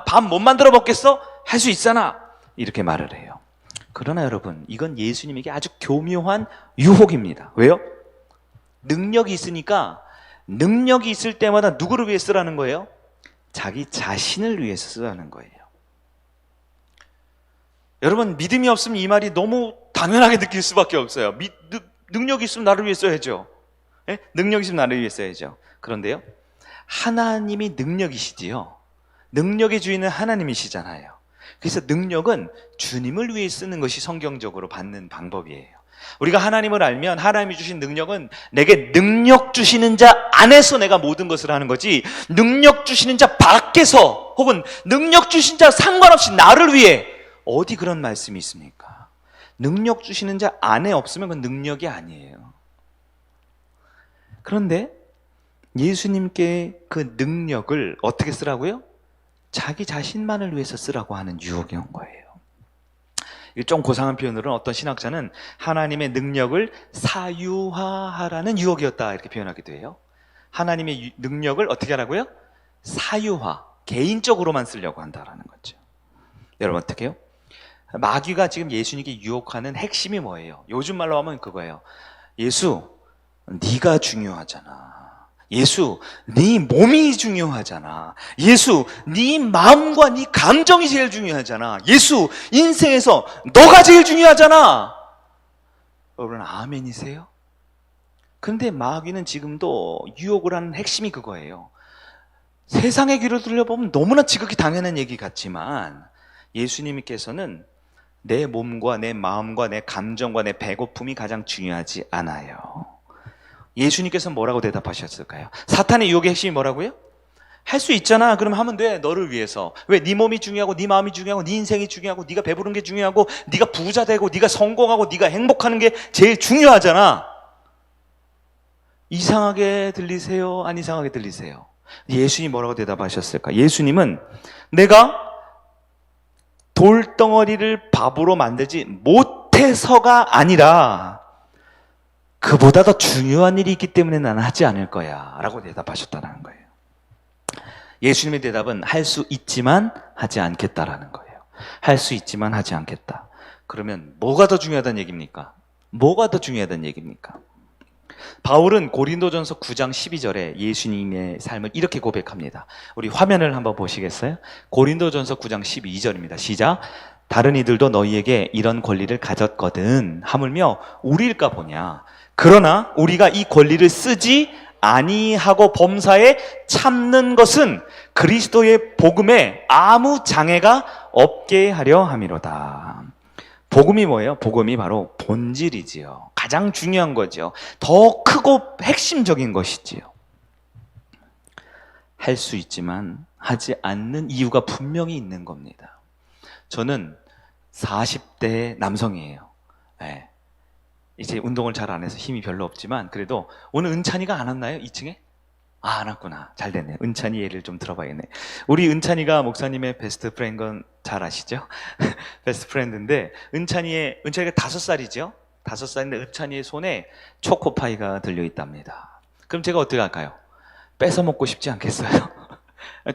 밥 못 만들어 먹겠어? 할 수 있잖아. 이렇게 말을 해요. 그러나 여러분, 이건 예수님에게 아주 교묘한 유혹입니다. 왜요? 능력이 있으니까, 능력이 있을 때마다 누구를 위해 쓰라는 거예요? 자기 자신을 위해서 쓰라는 거예요. 여러분, 믿음이 없으면 이 말이 너무 당연하게 느낄 수밖에 없어요. 능력이 있으면 나를 위해 써야죠. 네? 능력이 있으면 나를 위해 써야죠. 그런데요, 하나님이 능력이시지요. 능력의 주인은 하나님이시잖아요. 그래서 능력은 주님을 위해 쓰는 것이 성경적으로 받는 방법이에요. 우리가 하나님을 알면 하나님이 주신 능력은 내게 능력 주시는 자 안에서 내가 모든 것을 하는 거지, 능력 주시는 자 밖에서 혹은 능력 주신 자 상관없이 나를 위해, 어디 그런 말씀이 있습니까? 능력 주시는 자 안에 없으면 그건 능력이 아니에요. 그런데 예수님께 그 능력을 어떻게 쓰라고요? 자기 자신만을 위해서 쓰라고 하는 유혹이 온 거예요. 좀 고상한 표현으로는 어떤 신학자는 하나님의 능력을 사유화하라는 유혹이었다 이렇게 표현하기도 해요. 하나님의 능력을 어떻게 하라고요? 사유화, 개인적으로만 쓰려고 한다라는 거죠. 여러분 어떻게 해요? 마귀가 지금 예수님께 유혹하는 핵심이 뭐예요? 요즘 말로 하면 그거예요. 예수, 네가 중요하잖아. 예수, 네 몸이 중요하잖아. 예수, 네 마음과 네 감정이 제일 중요하잖아. 예수, 인생에서 너가 제일 중요하잖아. 여러분 아멘이세요? 근데 마귀는 지금도 유혹을 하는 핵심이 그거예요. 세상의 귀로 들려보면 너무나 지극히 당연한 얘기 같지만 예수님께서는 내 몸과 내 마음과 내 감정과 내 배고픔이 가장 중요하지 않아요. 예수님께서 뭐라고 대답하셨을까요? 사탄의 유혹의 핵심이 뭐라고요? 할 수 있잖아. 그럼 하면 돼. 너를 위해서. 왜? 네 몸이 중요하고 네 마음이 중요하고 네 인생이 중요하고 네가 배부른 게 중요하고 네가 부자 되고 네가 성공하고 네가 행복하는 게 제일 중요하잖아. 이상하게 들리세요? 안 이상하게 들리세요? 예수님이 뭐라고 대답하셨을까? 예수님은 내가 돌덩어리를 밥으로 만들지 못해서가 아니라 그보다 더 중요한 일이 있기 때문에 나는 하지 않을 거야 라고 대답하셨다는 거예요. 예수님의 대답은 할 수 있지만 하지 않겠다라는 거예요. 할 수 있지만 하지 않겠다. 그러면 뭐가 더 중요하다는 얘기입니까? 뭐가 더 중요하다는 얘기입니까? 바울은 고린도전서 9장 12절에 예수님의 삶을 이렇게 고백합니다. 우리 화면을 한번 보시겠어요? 고린도전서 9장 12절입니다. 시작. 다른 이들도 너희에게 이런 권리를 가졌거든 하물며 우리일까 보냐. 그러나 우리가 이 권리를 쓰지 아니하고 범사에 참는 것은 그리스도의 복음에 아무 장애가 없게 하려 함이로다. 복음이 뭐예요? 복음이 바로 본질이지요. 가장 중요한 거죠. 더 크고 핵심적인 것이지요. 할 수 있지만 하지 않는 이유가 분명히 있는 겁니다. 저는 40대 남성이에요. 네. 이제 운동을 잘 안 해서 힘이 별로 없지만 그래도 오늘 은찬이가 안 왔나요? 2층에? 아, 안 왔구나. 잘 됐네. 은찬이 예를 좀 들어봐야겠네. 우리 은찬이가 목사님의 베스트 프렌드 건 잘 아시죠? 베스트 프렌드인데 은찬이가 5살이죠? 5살인데 은찬이의 손에 초코파이가 들려있답니다. 그럼 제가 어떻게 할까요? 뺏어 먹고 싶지 않겠어요?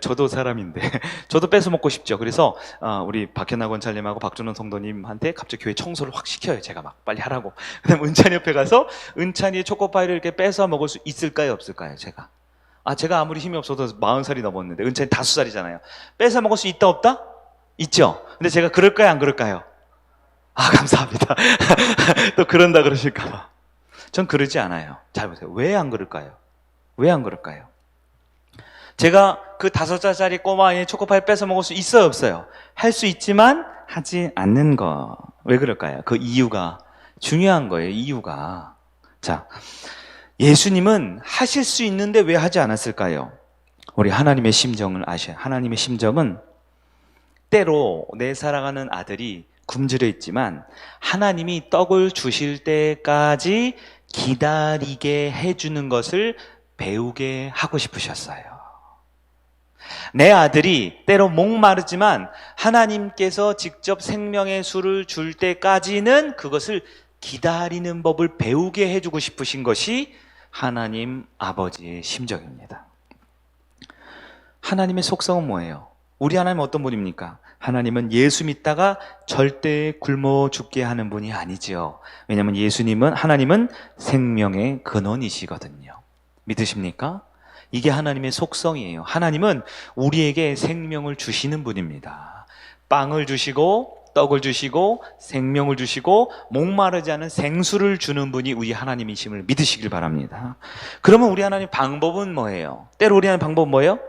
저도 사람인데 저도 뺏어 먹고 싶죠. 그래서 우리 박현아 권찰님하고 박준원 성도님한테 갑자기 교회 청소를 확 시켜요. 제가 막 빨리 하라고. 그다음 은찬이 옆에 가서 은찬이의 초코파이를 이렇게 뺏어 먹을 수 있을까요? 없을까요? 제가 아무리 힘이 없어도 40살이 넘었는데 은찬이 5살이잖아요. 뺏어 먹을 수 있다 없다? 있죠. 근데 제가 그럴까요? 안 그럴까요? 감사합니다. 또 그런다 그러실까 봐. 전 그러지 않아요. 잘 보세요. 왜 안 그럴까요? 왜 안 그럴까요? 제가 그 5살짜리 꼬마의 초코파이 뺏어 먹을 수 있어요, 없어요? 할 수 있지만 하지 않는 거. 왜 그럴까요? 그 이유가 중요한 거예요, 이유가. 자, 예수님은 하실 수 있는데 왜 하지 않았을까요? 우리 하나님의 심정을 아셔요. 하나님의 심정은 때로 내 사랑하는 아들이 굶주려 있지만 하나님이 떡을 주실 때까지 기다리게 해주는 것을 배우게 하고 싶으셨어요. 내 아들이 때로 목마르지만 하나님께서 직접 생명의 술을 줄 때까지는 그것을 기다리는 법을 배우게 해주고 싶으신 것이 하나님 아버지의 심정입니다. 하나님의 속성은 뭐예요? 우리 하나님은 어떤 분입니까? 하나님은 예수 믿다가 절대 굶어 죽게 하는 분이 아니지요. 왜냐하면 하나님은 생명의 근원이시거든요. 믿으십니까? 이게 하나님의 속성이에요. 하나님은 우리에게 생명을 주시는 분입니다. 빵을 주시고 떡을 주시고 생명을 주시고 목마르지 않은 생수를 주는 분이 우리 하나님이심을 믿으시길 바랍니다. 그러면 우리 하나님 방법은 뭐예요? 때로 우리 하나님 방법은 뭐예요?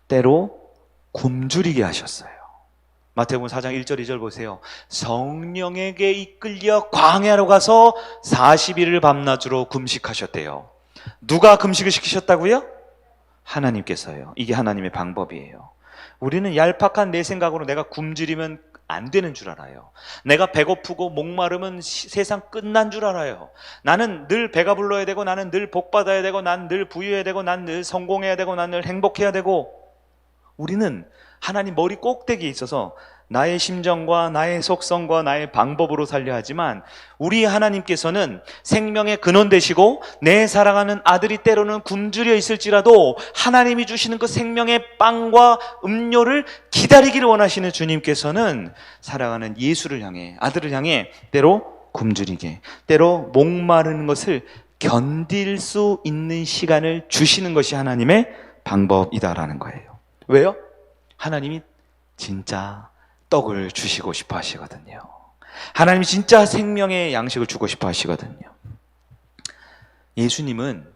때로 굶주리게 하셨어요. 마태복음 4장 1절 2절 보세요. 성령에게 이끌려 광야로 가서 40일을 밤낮으로 금식하셨대요. 누가 금식을 시키셨다고요? 하나님께서요. 이게 하나님의 방법이에요. 우리는 얄팍한 내 생각으로 내가 굶주리면 안 되는 줄 알아요. 내가 배고프고 목마르면 세상 끝난 줄 알아요. 나는 늘 배가 불러야 되고 나는 늘 복 받아야 되고 나는 늘 부유해야 되고 나는 늘 성공해야 되고 나는 늘 행복해야 되고 우리는 하나님 머리 꼭대기에 있어서 나의 심정과 나의 속성과 나의 방법으로 살려 하지만 우리 하나님께서는 생명의 근원 되시고 내 사랑하는 아들이 때로는 굶주려 있을지라도 하나님이 주시는 그 생명의 빵과 음료를 기다리기를 원하시는 주님께서는 사랑하는 예수를 향해, 아들을 향해 때로 굶주리게, 때로 목마르는 것을 견딜 수 있는 시간을 주시는 것이 하나님의 방법이다라는 거예요. 왜요? 하나님이 진짜 떡을 주시고 싶어 하시거든요. 하나님이 진짜 생명의 양식을 주고 싶어 하시거든요. 예수님은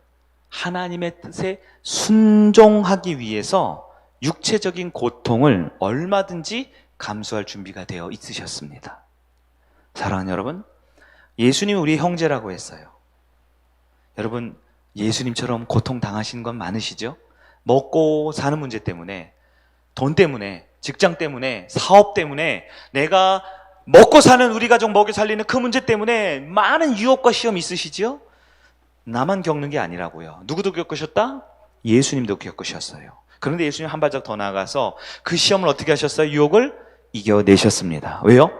하나님의 뜻에 순종하기 위해서 육체적인 고통을 얼마든지 감수할 준비가 되어 있으셨습니다. 사랑하는 여러분, 예수님이 우리의 형제라고 했어요. 여러분, 예수님처럼 고통 당하신 건 많으시죠? 먹고 사는 문제 때문에, 돈 때문에, 직장 때문에, 사업 때문에, 내가 먹고 사는 우리 가족 먹여 살리는 그 문제 때문에 많은 유혹과 시험이 있으시죠? 나만 겪는 게 아니라고요. 누구도 겪으셨다? 예수님도 겪으셨어요. 그런데 예수님 한 발짝 더 나아가서 그 시험을 어떻게 하셨어요? 유혹을 이겨내셨습니다. 왜요?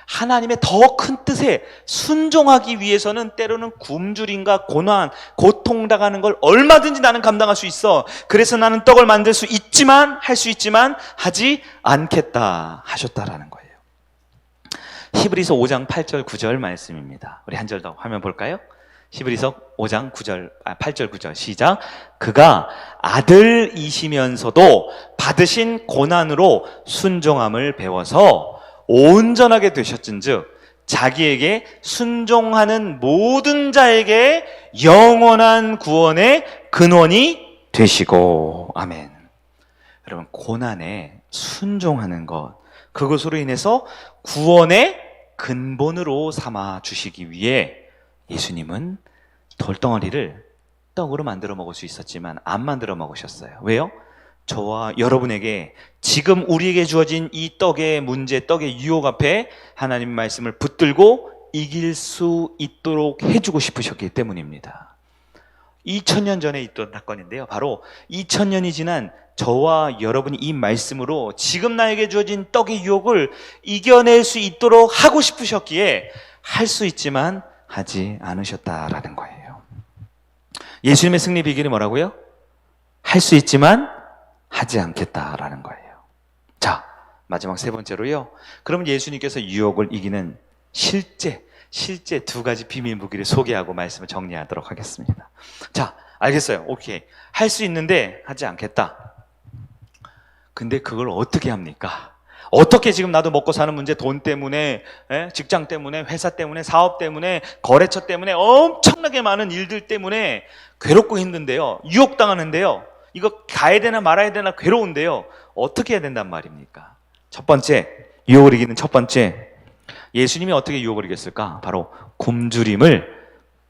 하나님의 더 큰 뜻에 순종하기 위해서는 때로는 굶주림과 고난, 고통당하는 걸 얼마든지 나는 감당할 수 있어. 그래서 나는 떡을 만들 수 있지만, 할 수 있지만 하지 않겠다 하셨다라는 거예요. 히브리서 5장 8절 9절 말씀입니다. 우리 한 절 더 화면 볼까요? 히브리서 5장 9절, 8절 9절 시작. 그가 아들이시면서도 받으신 고난으로 순종함을 배워서 온전하게 되셨은즉 자기에게 순종하는 모든 자에게 영원한 구원의 근원이 되시고. 아멘. 여러분, 고난에 순종하는 것, 그것으로 인해서 구원의 근본으로 삼아 주시기 위해 예수님은 돌덩어리를 떡으로 만들어 먹을 수 있었지만 안 만들어 먹으셨어요. 왜요? 저와 여러분에게 지금 우리에게 주어진 이 떡의 문제, 떡의 유혹 앞에 하나님 말씀을 붙들고 이길 수 있도록 해주고 싶으셨기 때문입니다. 2000년 전에 있던 사건인데요. 바로 2000년이 지난 저와 여러분이 이 말씀으로 지금 나에게 주어진 떡의 유혹을 이겨낼 수 있도록 하고 싶으셨기에 할 수 있지만 하지 않으셨다라는 거예요. 예수님의 승리 비결이 뭐라고요? 할 수 있지만 하지 않겠다라는 거예요. 자, 마지막 세 번째로요. 그러면 예수님께서 유혹을 이기는 실제 두 가지 비밀 무기를 소개하고 말씀을 정리하도록 하겠습니다. 자, 알겠어요. 오케이. 할 수 있는데 하지 않겠다. 근데 그걸 어떻게 합니까? 어떻게 지금 나도 먹고 사는 문제, 돈 때문에, 직장 때문에, 회사 때문에, 사업 때문에, 거래처 때문에 엄청나게 많은 일들 때문에 괴롭고 힘든데요. 유혹당하는데요. 이거 가야 되나 말아야 되나 괴로운데요. 어떻게 해야 된단 말입니까? 첫 번째, 유혹을 이기는 첫 번째, 예수님이 어떻게 유혹을 이겼을까? 바로 굶주림을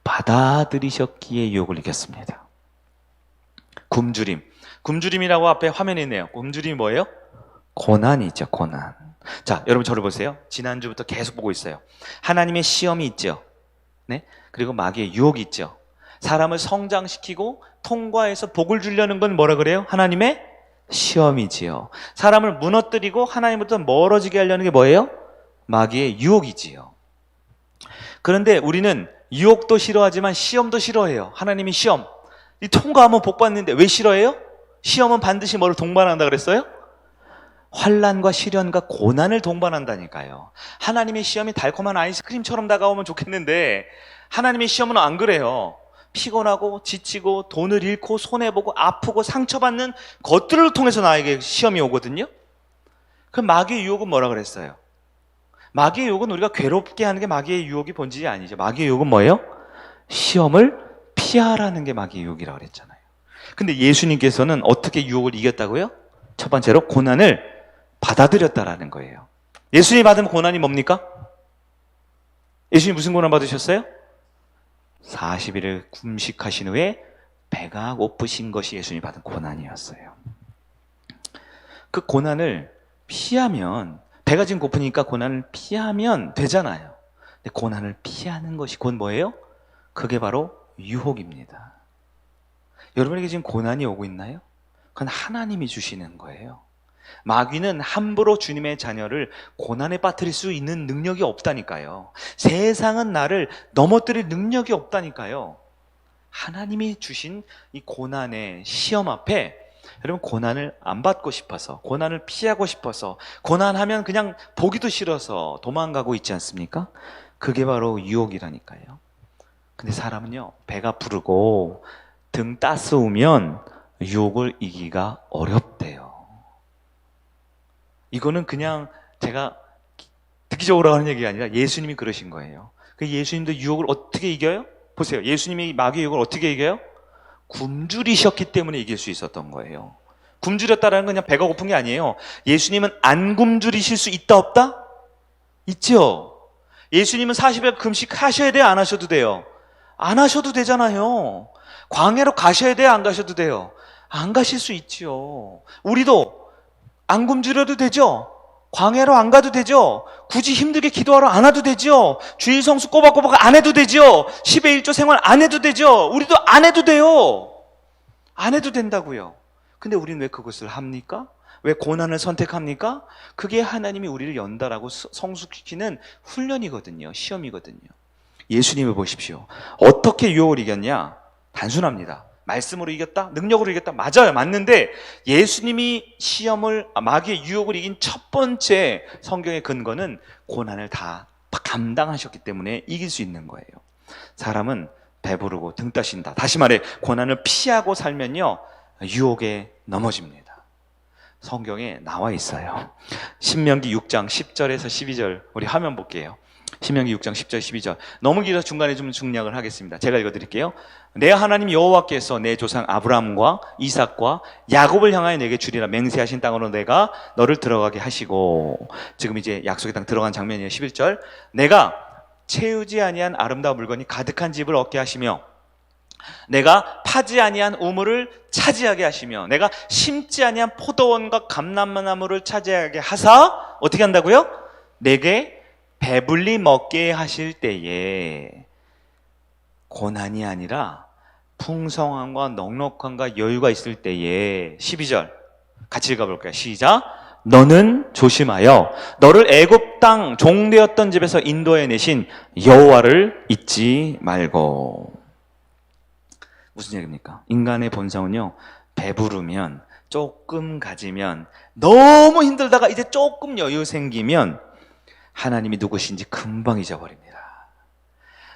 받아들이셨기에 유혹을 이겼습니다. 굶주림이라고 앞에 화면에 있네요. 굶주림이 뭐예요? 고난이죠, 고난. 자, 여러분 저를 보세요. 지난주부터 계속 보고 있어요. 하나님의 시험이 있죠. 네? 그리고 마귀의 유혹이 있죠. 사람을 성장시키고 통과해서 복을 주려는 건 뭐라 그래요? 하나님의 시험이지요. 사람을 무너뜨리고 하나님부터 멀어지게 하려는 게 뭐예요? 마귀의 유혹이지요. 그런데 우리는 유혹도 싫어하지만 시험도 싫어해요. 하나님이 시험. 이 통과하면 복 받는데 왜 싫어해요? 시험은 반드시 뭐를 동반한다 그랬어요? 환난과 시련과 고난을 동반한다니까요. 하나님의 시험이 달콤한 아이스크림처럼 다가오면 좋겠는데 하나님의 시험은 안 그래요. 피곤하고 지치고 돈을 잃고 손해보고 아프고 상처받는 것들을 통해서 나에게 시험이 오거든요. 그럼 마귀의 유혹은 뭐라 그랬어요? 마귀의 유혹은 우리가 괴롭게 하는 게 마귀의 유혹이 본질이 아니죠. 마귀의 유혹은 뭐예요? 시험을 피하라는 게 마귀의 유혹이라고 그랬잖아요. 근데 예수님께서는 어떻게 유혹을 이겼다고요? 첫 번째로 고난을 받아들였다라는 거예요. 예수님이 받은 고난이 뭡니까? 예수님 무슨 고난 받으셨어요? 40일을 금식하신 후에 배가 고프신 것이 예수님이 받은 고난이었어요. 그 고난을 피하면, 배가 지금 고프니까 고난을 피하면 되잖아요. 근데 고난을 피하는 것이 곧 뭐예요? 그게 바로 유혹입니다. 여러분에게 지금 고난이 오고 있나요? 그건 하나님이 주시는 거예요. 마귀는 함부로 주님의 자녀를 고난에 빠뜨릴 수 있는 능력이 없다니까요. 세상은 나를 넘어뜨릴 능력이 없다니까요. 하나님이 주신 이 고난의 시험 앞에 여러분, 고난을 안 받고 싶어서, 고난을 피하고 싶어서, 고난하면 그냥 보기도 싫어서 도망가고 있지 않습니까? 그게 바로 유혹이라니까요. 근데 사람은요, 배가 부르고 등 따스우면 유혹을 이기기가 어렵대요. 이거는 그냥 제가 듣기적으로 하는 얘기가 아니라 예수님이 그러신 거예요. 그 예수님도 유혹을 어떻게 이겨요? 보세요. 예수님이 마귀의 유혹을 어떻게 이겨요? 굶주리셨기 때문에 이길 수 있었던 거예요. 굶주렸다라는 건 그냥 배가 고픈 게 아니에요. 예수님은 안 굶주리실 수 있다 없다? 있죠. 예수님은 40일 금식 하셔야 돼요? 안 하셔도 돼요? 안 하셔도 되잖아요. 광야로 가셔야 돼요? 안 가셔도 돼요? 안 가실 수 있지요. 우리도 안 굶주려도 되죠? 광야로 안 가도 되죠? 굳이 힘들게 기도하러 안 와도 되죠? 주일 성수 꼬박꼬박 안 해도 되죠? 10의 1조 생활 안 해도 되죠? 우리도 안 해도 돼요. 안 해도 된다고요. 근데 우리는 왜 그것을 합니까? 왜 고난을 선택합니까? 그게 하나님이 우리를 연달하고 성숙시키는 훈련이거든요. 시험이거든요. 예수님을 보십시오. 어떻게 유혹을 이겼냐? 단순합니다. 말씀으로 이겼다? 능력으로 이겼다? 맞아요. 맞는데 예수님이 마귀의 유혹을 이긴 첫 번째 성경의 근거는 고난을 다 감당하셨기 때문에 이길 수 있는 거예요. 사람은 배부르고 등 따신다. 다시 말해, 고난을 피하고 살면요, 유혹에 넘어집니다. 성경에 나와 있어요. 신명기 6장 10절에서 12절 우리 화면 볼게요. 신명기 6장 10절 12절. 너무 길어서 중간에 좀 중략을 하겠습니다. 제가 읽어드릴게요. 내 하나님 여호와께서 내 조상 아브라함과 이삭과 야곱을 향하여 내게 주리라 맹세하신 땅으로 내가 너를 들어가게 하시고, 지금 이제 약속의 땅 들어간 장면이에요. 11절. 내가 채우지 아니한 아름다운 물건이 가득한 집을 얻게 하시며, 내가 파지 아니한 우물을 차지하게 하시며, 내가 심지 아니한 포도원과 감람나무를 차지하게 하사 어떻게 한다고요? 내게 배불리 먹게 하실 때에 고난이 아니라 풍성함과 넉넉함과 여유가 있을 때에 12절 같이 읽어볼까요? 시작. 너는 조심하여 너를 애굽 땅 종되었던 집에서 인도해 내신 여호와를 잊지 말고. 무슨 얘기입니까? 인간의 본성은요, 배부르면, 조금 가지면, 너무 힘들다가 이제 조금 여유 생기면 하나님이 누구신지 금방 잊어버립니다.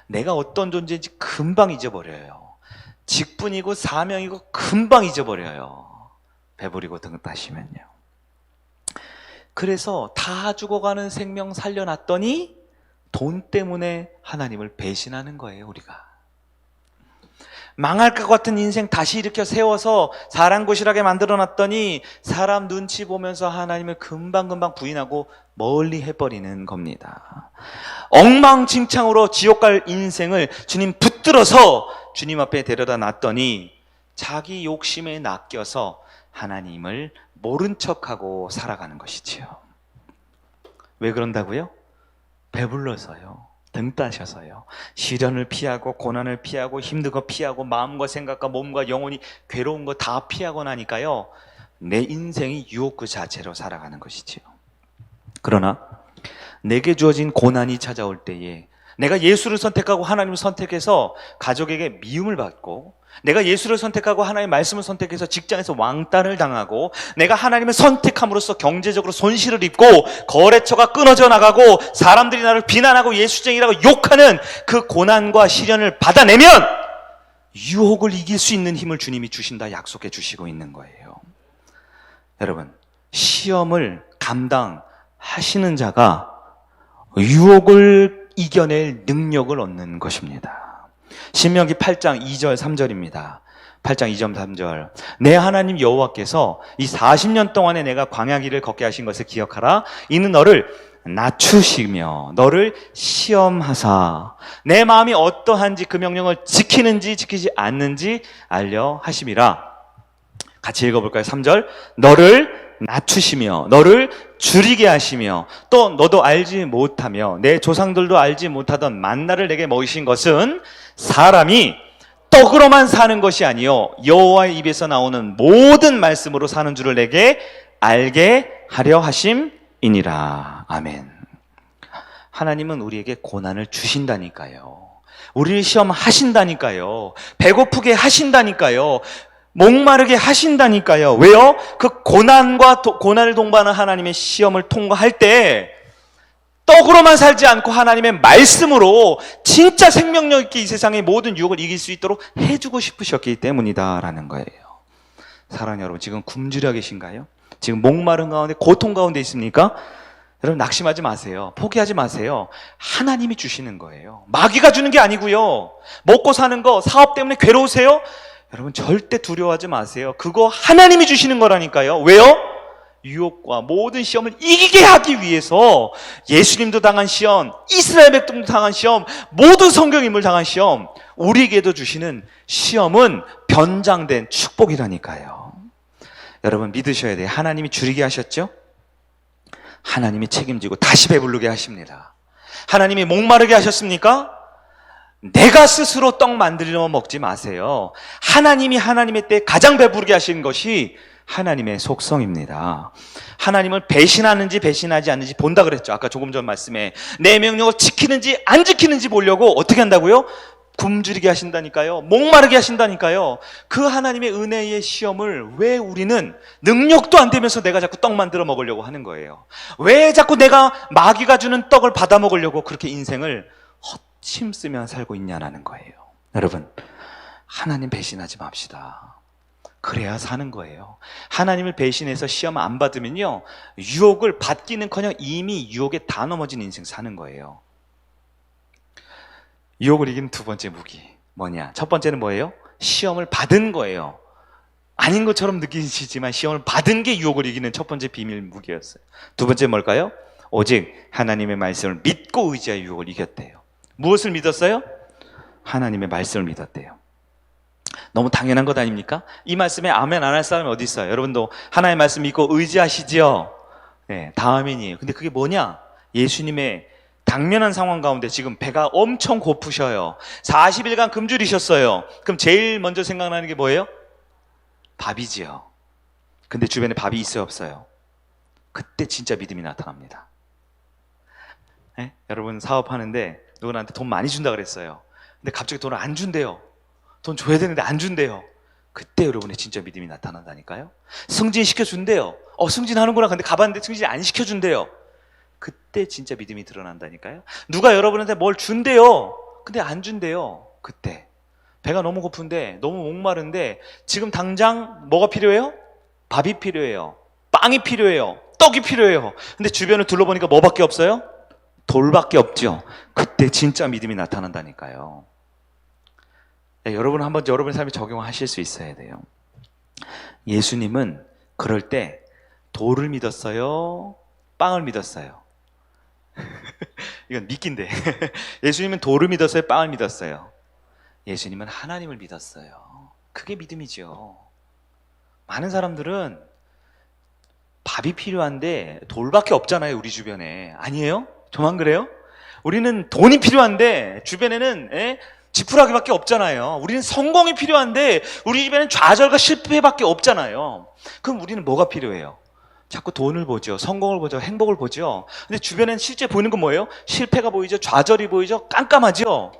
내가 어떤 존재인지 금방 잊어버려요. 직분이고 사명이고 금방 잊어버려요. 배부리고 등 따시면요. 그래서 다 죽어가는 생명 살려놨더니 돈 때문에 하나님을 배신하는 거예요, 우리가. 망할 것 같은 인생 다시 일으켜 세워서 사랑고실하게 만들어놨더니 사람 눈치 보면서 하나님을 금방금방 부인하고 멀리 해버리는 겁니다. 엉망진창으로 지옥 갈 인생을 주님 붙들어서 주님 앞에 데려다 놨더니 자기 욕심에 낚여서 하나님을 모른 척하고 살아가는 것이지요. 왜 그런다고요? 배불러서요. 등 따셔서요. 시련을 피하고 고난을 피하고 힘든 거 피하고 마음과 생각과 몸과 영혼이 괴로운 거 다 피하고 나니까요, 내 인생이 유혹 그 자체로 살아가는 것이지요. 그러나 내게 주어진 고난이 찾아올 때에 내가 예수를 선택하고 하나님을 선택해서 가족에게 미움을 받고, 내가 예수를 선택하고 하나님의 말씀을 선택해서 직장에서 왕따를 당하고, 내가 하나님을 선택함으로써 경제적으로 손실을 입고 거래처가 끊어져 나가고 사람들이 나를 비난하고 예수쟁이라고 욕하는 그 고난과 시련을 받아내면 유혹을 이길 수 있는 힘을 주님이 주신다 약속해 주시고 있는 거예요. 여러분, 시험을 감당하시는 자가 유혹을 이겨낼 능력을 얻는 것입니다. 신명기 8장 2절 3절입니다. 8장 2절 3절. 내 하나님 여호와께서 이 40년 동안에 내가 광야 길을 걷게 하신 것을 기억하라. 이는 너를 낮추시며 너를 시험하사 내 마음이 어떠한지 그 명령을 지키는지 지키지 않는지 알려 하심이라. 같이 읽어볼까요? 3절. 너를 낮추시며 너를 줄이게 하시며 또 너도 알지 못하며 내 조상들도 알지 못하던 만나를 내게 먹이신 것은 사람이 떡으로만 사는 것이 아니요 여호와의 입에서 나오는 모든 말씀으로 사는 줄을 내게 알게 하려 하심이니라. 아멘. 하나님은 우리에게 고난을 주신다니까요. 우리를 시험하신다니까요. 배고프게 하신다니까요. 목마르게 하신다니까요. 왜요? 그 고난을 동반한 하나님의 시험을 통과할 때 떡으로만 살지 않고 하나님의 말씀으로 진짜 생명력 있게 이 세상의 모든 유혹을 이길 수 있도록 해주고 싶으셨기 때문이다라는 거예요. 사랑하는 여러분, 지금 굶주려 계신가요? 지금 목마른 가운데, 고통 가운데 있습니까? 여러분, 낙심하지 마세요. 포기하지 마세요. 하나님이 주시는 거예요. 마귀가 주는 게 아니고요. 먹고 사는 거, 사업 때문에 괴로우세요? 여러분, 절대 두려워하지 마세요. 그거 하나님이 주시는 거라니까요. 왜요? 유혹과 모든 시험을 이기게 하기 위해서 예수님도 당한 시험, 이스라엘 백성도 당한 시험, 모든 성경 인물 당한 시험, 우리에게도 주시는 시험은 변장된 축복이라니까요. 여러분, 믿으셔야 돼요. 하나님이 줄이게 하셨죠? 하나님이 책임지고 다시 배부르게 하십니다. 하나님이 목마르게 하셨습니까? 내가 스스로 떡 만들려 먹지 마세요. 하나님이 하나님의 때 가장 배부르게 하시는 것이 하나님의 속성입니다. 하나님을 배신하는지 배신하지 않는지 본다 그랬죠. 아까 조금 전 말씀에 내 명령을 지키는지 안 지키는지 보려고 어떻게 한다고요? 굶주리게 하신다니까요. 목마르게 하신다니까요. 그 하나님의 은혜의 시험을 왜 우리는 능력도 안 되면서 내가 자꾸 떡 만들어 먹으려고 하는 거예요? 왜 자꾸 내가 마귀가 주는 떡을 받아 먹으려고 그렇게 인생을 헛심쓰며 살고 있냐는 거예요. 여러분, 하나님 배신하지 맙시다. 그래야 사는 거예요. 하나님을 배신해서 시험 안 받으면요, 유혹을 받기는커녕 이미 유혹에 다 넘어진 인생 사는 거예요. 유혹을 이기는 두 번째 무기 뭐냐? 첫 번째는 뭐예요? 시험을 받은 거예요. 아닌 것처럼 느끼시지만 시험을 받은 게 유혹을 이기는 첫 번째 비밀 무기였어요. 두 번째 뭘까요? 오직 하나님의 말씀을 믿고 의지하여 유혹을 이겼대요. 무엇을 믿었어요? 하나님의 말씀을 믿었대요. 너무 당연한 것 아닙니까? 이 말씀에 아멘 안 할 사람이 어디 있어요? 여러분도 하나님의 말씀 믿고 의지하시지요? 네, 다 아멘이에요. 근데 그게 뭐냐? 예수님의 당면한 상황 가운데 지금 배가 엄청 고프셔요. 40일간 굶주리셨어요. 그럼 제일 먼저 생각나는 게 뭐예요? 밥이지요. 근데 주변에 밥이 있어요, 없어요? 그때 진짜 믿음이 나타납니다. 네? 여러분 사업하는데 누구한테 돈 많이 준다 그랬어요. 근데 갑자기 돈을 안 준대요. 돈 줘야 되는데 안 준대요. 그때 여러분의 진짜 믿음이 나타난다니까요. 승진시켜준대요. 승진하는구나. 근데 가봤는데 승진 안 시켜준대요. 그때 진짜 믿음이 드러난다니까요. 누가 여러분한테 뭘 준대요. 근데 안 준대요. 그때 배가 너무 고픈데 너무 목마른데 지금 당장 뭐가 필요해요? 밥이 필요해요. 빵이 필요해요. 떡이 필요해요. 근데 주변을 둘러보니까 뭐밖에 없어요? 돌밖에 없죠. 그때 진짜 믿음이 나타난다니까요. 네, 여러분 한번 여러분의 삶에 적용하실 수 있어야 돼요. 예수님은 그럴 때 돌을 믿었어요? 빵을 믿었어요? 이건 믿긴데. 예수님은 돌을 믿었어요? 빵을 믿었어요? 예수님은 하나님을 믿었어요. 그게 믿음이죠. 많은 사람들은 밥이 필요한데 돌밖에 없잖아요, 우리 주변에. 아니에요? 저만 그래요? 우리는 돈이 필요한데 주변에는 지푸라기밖에 없잖아요. 우리는 성공이 필요한데 우리 집에는 좌절과 실패밖에 없잖아요. 그럼 우리는 뭐가 필요해요? 자꾸 돈을 보죠. 성공을 보죠. 행복을 보죠. 근데 주변엔 실제 보이는 건 뭐예요? 실패가 보이죠. 좌절이 보이죠. 깜깜하죠.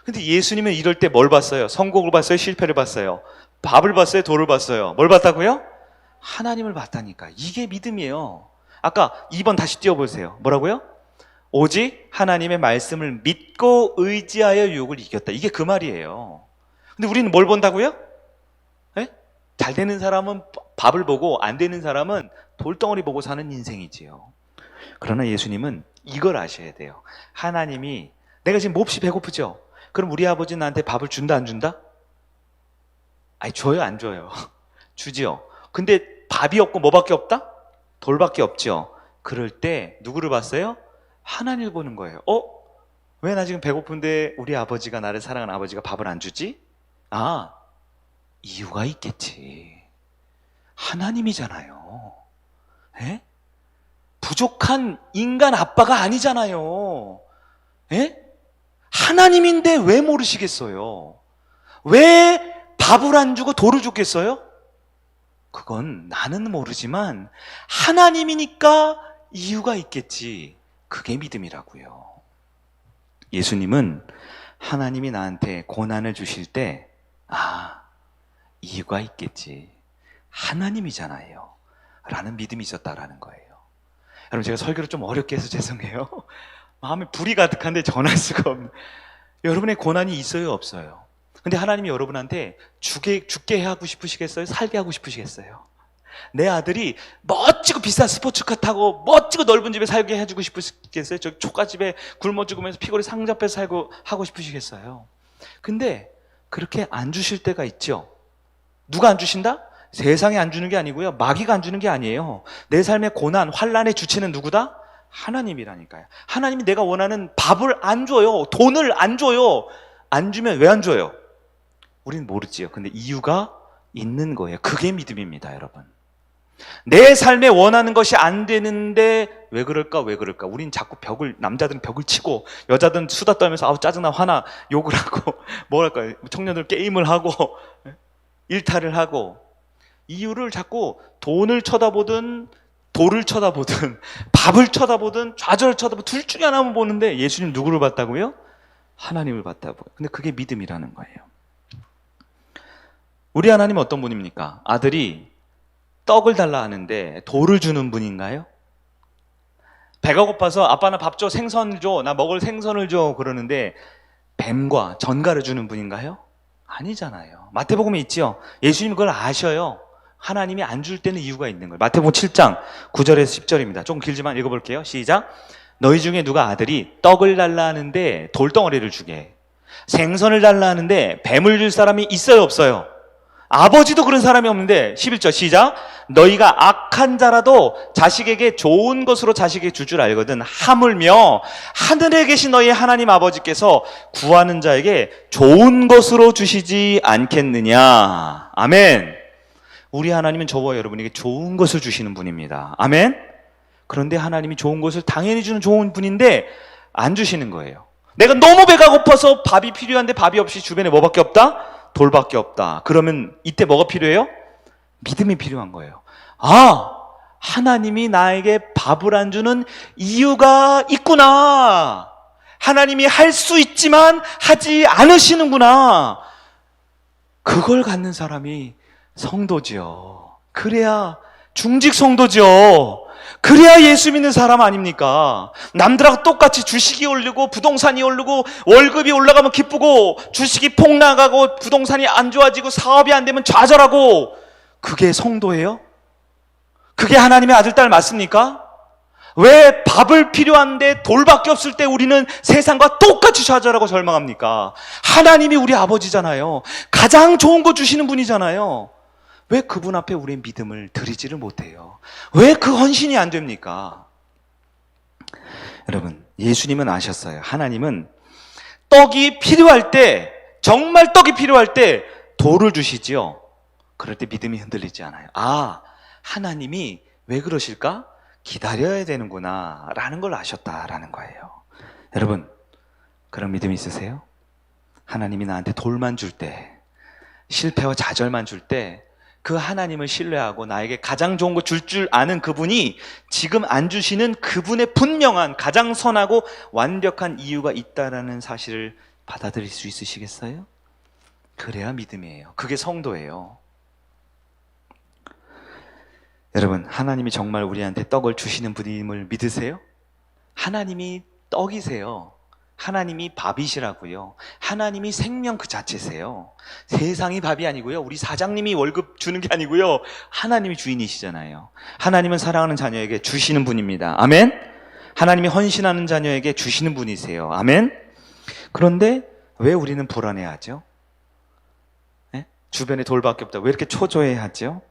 근데 예수님은 이럴 때 뭘 봤어요? 성공을 봤어요? 실패를 봤어요? 밥을 봤어요? 돌을 봤어요? 뭘 봤다고요? 하나님을 봤다니까. 이게 믿음이에요. 아까 2번 다시 띄워보세요. 뭐라고요? 오직 하나님의 말씀을 믿고 의지하여 유혹을 이겼다. 이게 그 말이에요. 근데 우리는 뭘 본다고요? 잘 되는 사람은 밥을 보고 안 되는 사람은 돌덩어리 보고 사는 인생이지요. 그러나 예수님은 이걸 아셔야 돼요. 하나님이 내가 지금 몹시 배고프죠? 그럼 우리 아버지 나한테 밥을 준다 안 준다? 아니 줘요 안 줘요? 주지요. 근데 밥이 없고 뭐밖에 없다? 돌밖에 없죠. 그럴 때 누구를 봤어요? 하나님을 보는 거예요. 왜 나 지금 배고픈데 우리 아버지가 나를 사랑하는 아버지가 밥을 안 주지? 이유가 있겠지. 하나님이잖아요. 부족한 인간 아빠가 아니잖아요. 하나님인데 왜 모르시겠어요? 왜 밥을 안 주고 돌을 줬겠어요? 그건 나는 모르지만 하나님이니까 이유가 있겠지. 그게 믿음이라고요. 예수님은 하나님이 나한테 고난을 주실 때 이유가 있겠지. 하나님이잖아요. 라는 믿음이 있었다라는 거예요. 여러분, 제가 설교를 좀 어렵게 해서 죄송해요. 마음에 불이 가득한데 전할 수가 없는. 여러분의 고난이 있어요, 없어요? 근데 하나님이 여러분한테 죽게 하고 싶으시겠어요? 살게 하고 싶으시겠어요? 내 아들이 멋지고 비싼 스포츠카 타고 멋지고 넓은 집에 살게 해주고 싶으시겠어요? 저 초가집에 굶어 죽으면서 피골이 상잡해서 살고 하고 싶으시겠어요? 근데 그렇게 안 주실 때가 있죠. 누가 안 주신다? 세상에 안 주는 게 아니고요, 마귀가 안 주는 게 아니에요. 내 삶의 고난, 환난의 주체는 누구다? 하나님이라니까요. 하나님이 내가 원하는 밥을 안 줘요. 돈을 안 줘요. 안 주면 왜 안 줘요? 우리는 모르지요. 근데 이유가 있는 거예요. 그게 믿음입니다, 여러분. 내 삶에 원하는 것이 안 되는데 왜 그럴까? 우린 자꾸 남자들은 벽을 치고 여자들은 수다 떨면서 짜증나, 화나, 욕을 하고 뭐랄까요? 청년들 게임을 하고 일탈을 하고, 이유를 자꾸 돈을 쳐다보든 돌을 쳐다보든 밥을 쳐다보든 좌절을 쳐다보든 둘 중에 하나만 보는데 예수님 누구를 봤다고요? 하나님을 봤다고요. 근데 그게 믿음이라는 거예요. 우리 하나님은 어떤 분입니까? 아들이 떡을 달라 하는데 돌을 주는 분인가요? 배가 고파서 아빠 나 밥 줘, 생선 줘, 나 먹을 생선을 줘 그러는데 뱀과 전갈을 주는 분인가요? 아니잖아요. 마태복음에 있죠. 예수님 그걸 아셔요. 하나님이 안 줄 때는 이유가 있는 거예요. 마태복음 7장 9절에서 10절입니다. 조금 길지만 읽어볼게요. 시작. 너희 중에 누가 아들이 떡을 달라 하는데 돌덩어리를 주게, 생선을 달라 하는데 뱀을 줄 사람이 있어요, 없어요? 아버지도 그런 사람이 없는데 11절 시작. 너희가 악한 자라도 자식에게 좋은 것으로 자식에게 줄 줄 알거든 하물며 하늘에 계신 너희 하나님 아버지께서 구하는 자에게 좋은 것으로 주시지 않겠느냐. 아멘. 우리 하나님은 저와 여러분에게 좋은 것을 주시는 분입니다. 아멘. 그런데 하나님이 좋은 것을 당연히 주는 좋은 분인데 안 주시는 거예요. 내가 너무 배가 고파서 밥이 필요한데 밥이 없이 주변에 뭐밖에 없다? 돌밖에 없다. 그러면 이때 뭐가 필요해요? 믿음이 필요한 거예요. 하나님이 나에게 밥을 안 주는 이유가 있구나. 하나님이 할 수 있지만 하지 않으시는구나. 그걸 갖는 사람이 성도지요. 그래야 중직 성도죠. 그래야 예수 믿는 사람 아닙니까? 남들하고 똑같이 주식이 오르고 부동산이 오르고 월급이 올라가면 기쁘고 주식이 폭락하고 부동산이 안 좋아지고 사업이 안 되면 좌절하고, 그게 성도예요? 그게 하나님의 아들, 딸 맞습니까? 왜 밥을 필요한데 돌밖에 없을 때 우리는 세상과 똑같이 좌절하고 절망합니까? 하나님이 우리 아버지잖아요. 가장 좋은 거 주시는 분이잖아요. 왜 그분 앞에 우리의 믿음을 드리지를 못해요? 왜 그 헌신이 안 됩니까? 여러분, 예수님은 아셨어요. 하나님은 떡이 필요할 때, 정말 떡이 필요할 때 돌을 주시지요. 그럴 때 믿음이 흔들리지 않아요. 하나님이 왜 그러실까? 기다려야 되는구나 라는 걸 아셨다라는 거예요. 여러분, 그런 믿음 있으세요? 하나님이 나한테 돌만 줄 때, 실패와 좌절만 줄 때 그 하나님을 신뢰하고 나에게 가장 좋은 거 줄 아는 그분이 지금 안 주시는 그분의 분명한 가장 선하고 완벽한 이유가 있다라는 사실을 받아들일 수 있으시겠어요? 그래야 믿음이에요. 그게 성도예요. 여러분, 하나님이 정말 우리한테 떡을 주시는 분임을 믿으세요? 하나님이 떡이세요. 하나님이 밥이시라고요. 하나님이 생명 그 자체세요. 세상이 밥이 아니고요, 우리 사장님이 월급 주는 게 아니고요, 하나님이 주인이시잖아요. 하나님은 사랑하는 자녀에게 주시는 분입니다. 아멘. 하나님이 헌신하는 자녀에게 주시는 분이세요. 아멘. 그런데 왜 우리는 불안해하죠? 네? 주변에 돌밖에 없다. 왜 이렇게 초조해하죠?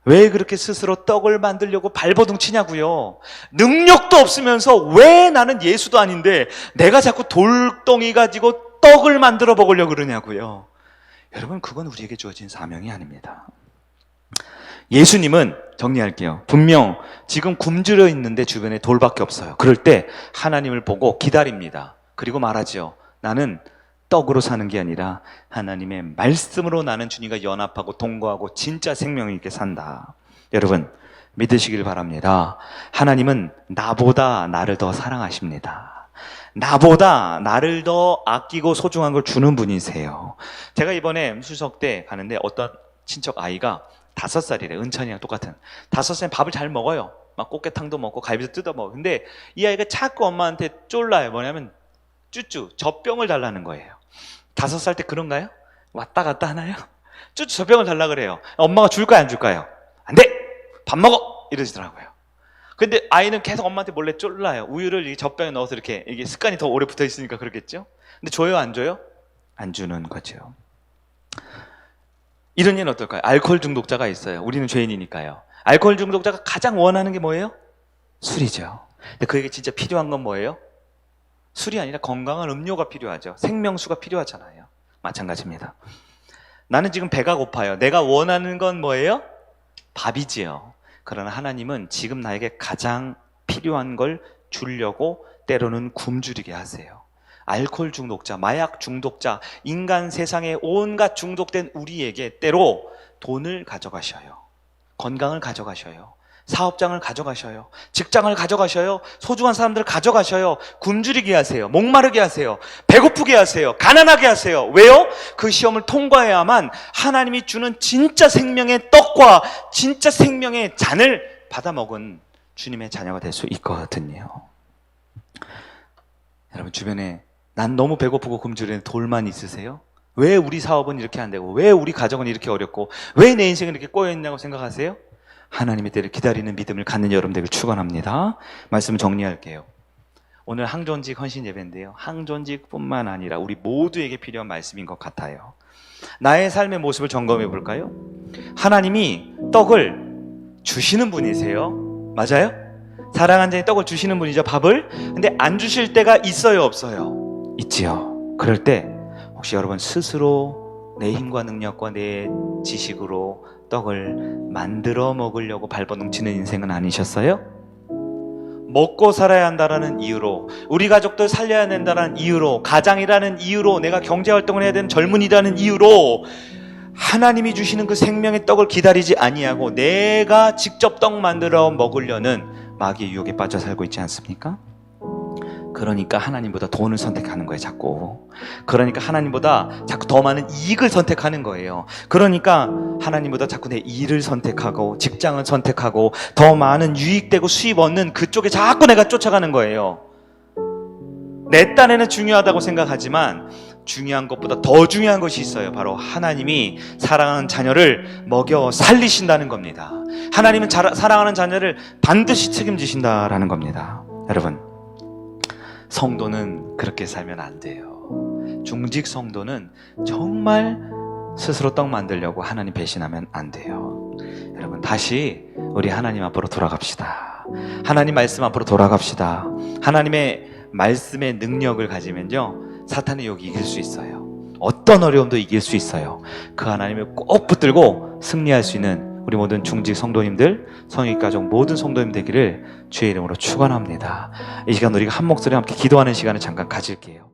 왜 그렇게 스스로 떡을 만들려고 발버둥 치냐고요? 능력도 없으면서 왜 나는 예수도 아닌데 내가 자꾸 돌덩이 가지고 떡을 만들어 먹으려고 그러냐고요? 여러분, 그건 우리에게 주어진 사명이 아닙니다. 예수님은, 정리할게요, 분명 지금 굶주려 있는데 주변에 돌밖에 없어요. 그럴 때 하나님을 보고 기다립니다. 그리고 말하죠. 나는 떡으로 사는 게 아니라 하나님의 말씀으로 나는 주님과 연합하고 동거하고 진짜 생명 있게 산다. 여러분 믿으시길 바랍니다. 하나님은 나보다 나를 더 사랑하십니다. 나보다 나를 더 아끼고 소중한 걸 주는 분이세요. 제가 이번에 추석 때 가는데 어떤 친척 아이가 5살이래. 은찬이랑 똑같은 5살 밥을 잘 먹어요. 막 꽃게탕도 먹고 갈비도 뜯어 먹어. 근데 이 아이가 자꾸 엄마한테 쫄라요. 뭐냐면 쭈쭈 젖병을 달라는 거예요. 5살 때 그런가요? 왔다 갔다 하나요? 쭈쭈 젖병을 달라 그래요. 엄마가 줄까요 안 줄까요? 안 돼! 밥 먹어! 이러시더라고요. 근데 아이는 계속 엄마한테 몰래 쫄라요. 우유를 이 젖병에 넣어서 이렇게, 이게 습관이 더 오래 붙어 있으니까 그렇겠죠? 근데 줘요 안 줘요? 안 주는 거죠. 이런 일은 어떨까요? 알코올 중독자가 있어요. 우리는 죄인이니까요. 알코올 중독자가 가장 원하는 게 뭐예요? 술이죠. 근데 그에게 진짜 필요한 건 뭐예요? 술이 아니라 건강한 음료가 필요하죠. 생명수가 필요하잖아요. 마찬가지입니다. 나는 지금 배가 고파요. 내가 원하는 건 뭐예요? 밥이지요. 그러나 하나님은 지금 나에게 가장 필요한 걸 주려고 때로는 굶주리게 하세요. 알코올 중독자, 마약 중독자, 인간 세상에 온갖 중독된 우리에게 때로 돈을 가져가셔요. 건강을 가져가셔요. 사업장을 가져가셔요. 직장을 가져가셔요. 소중한 사람들을 가져가셔요. 굶주리게 하세요. 목마르게 하세요. 배고프게 하세요. 가난하게 하세요. 왜요? 그 시험을 통과해야만 하나님이 주는 진짜 생명의 떡과 진짜 생명의 잔을 받아먹은 주님의 자녀가 될 수 있거든요. 여러분 주변에 난 너무 배고프고 굶주리는 돌만 있으세요? 왜 우리 사업은 이렇게 안 되고 왜 우리 가정은 이렇게 어렵고 왜 내 인생은 이렇게 꼬여있냐고 생각하세요? 하나님의 때를 기다리는 믿음을 갖는 여러분 되길 축원합니다. 말씀 정리할게요. 오늘 항존직 헌신 예배인데요. 항존직뿐만 아니라 우리 모두에게 필요한 말씀인 것 같아요. 나의 삶의 모습을 점검해 볼까요? 하나님이 떡을 주시는 분이세요. 맞아요? 사랑한 자의 떡을 주시는 분이죠. 밥을. 근데 안 주실 때가 있어요, 없어요? 있지요. 그럴 때 혹시 여러분 스스로 내 힘과 능력과 내 지식으로 떡을 만들어 먹으려고 발버둥치는 인생은 아니셨어요? 먹고 살아야 한다라는 이유로, 우리 가족들 살려야 된다는 이유로, 가장이라는 이유로, 내가 경제활동을 해야 되는 젊은이라는 이유로 하나님이 주시는 그 생명의 떡을 기다리지 아니하고 내가 직접 떡 만들어 먹으려는 마귀의 유혹에 빠져 살고 있지 않습니까? 그러니까 하나님보다 돈을 선택하는 거예요, 자꾸. 그러니까 하나님보다 자꾸 더 많은 이익을 선택하는 거예요. 그러니까 하나님보다 자꾸 내 일을 선택하고 직장을 선택하고 더 많은 유익되고 수입 얻는 그쪽에 자꾸 내가 쫓아가는 거예요. 내 딴에는 중요하다고 생각하지만 중요한 것보다 더 중요한 것이 있어요. 바로 하나님이 사랑하는 자녀를 먹여 살리신다는 겁니다. 하나님은 사랑하는 자녀를 반드시 책임지신다라는 겁니다. 여러분, 성도는 그렇게 살면 안 돼요. 중직 성도는 정말 스스로 떡 만들려고 하나님 배신하면 안 돼요. 여러분 다시 우리 하나님 앞으로 돌아갑시다. 하나님 말씀 앞으로 돌아갑시다. 하나님의 말씀의 능력을 가지면요 사탄의 유혹이 이길 수 있어요. 어떤 어려움도 이길 수 있어요. 그 하나님을 꼭 붙들고 승리할 수 있는 우리 모든 중직 성도님들, 성육가족 모든 성도님 되기를 주의 이름으로 축원합니다. 이 시간 우리가 한 목소리 함께 기도하는 시간을 잠깐 가질게요.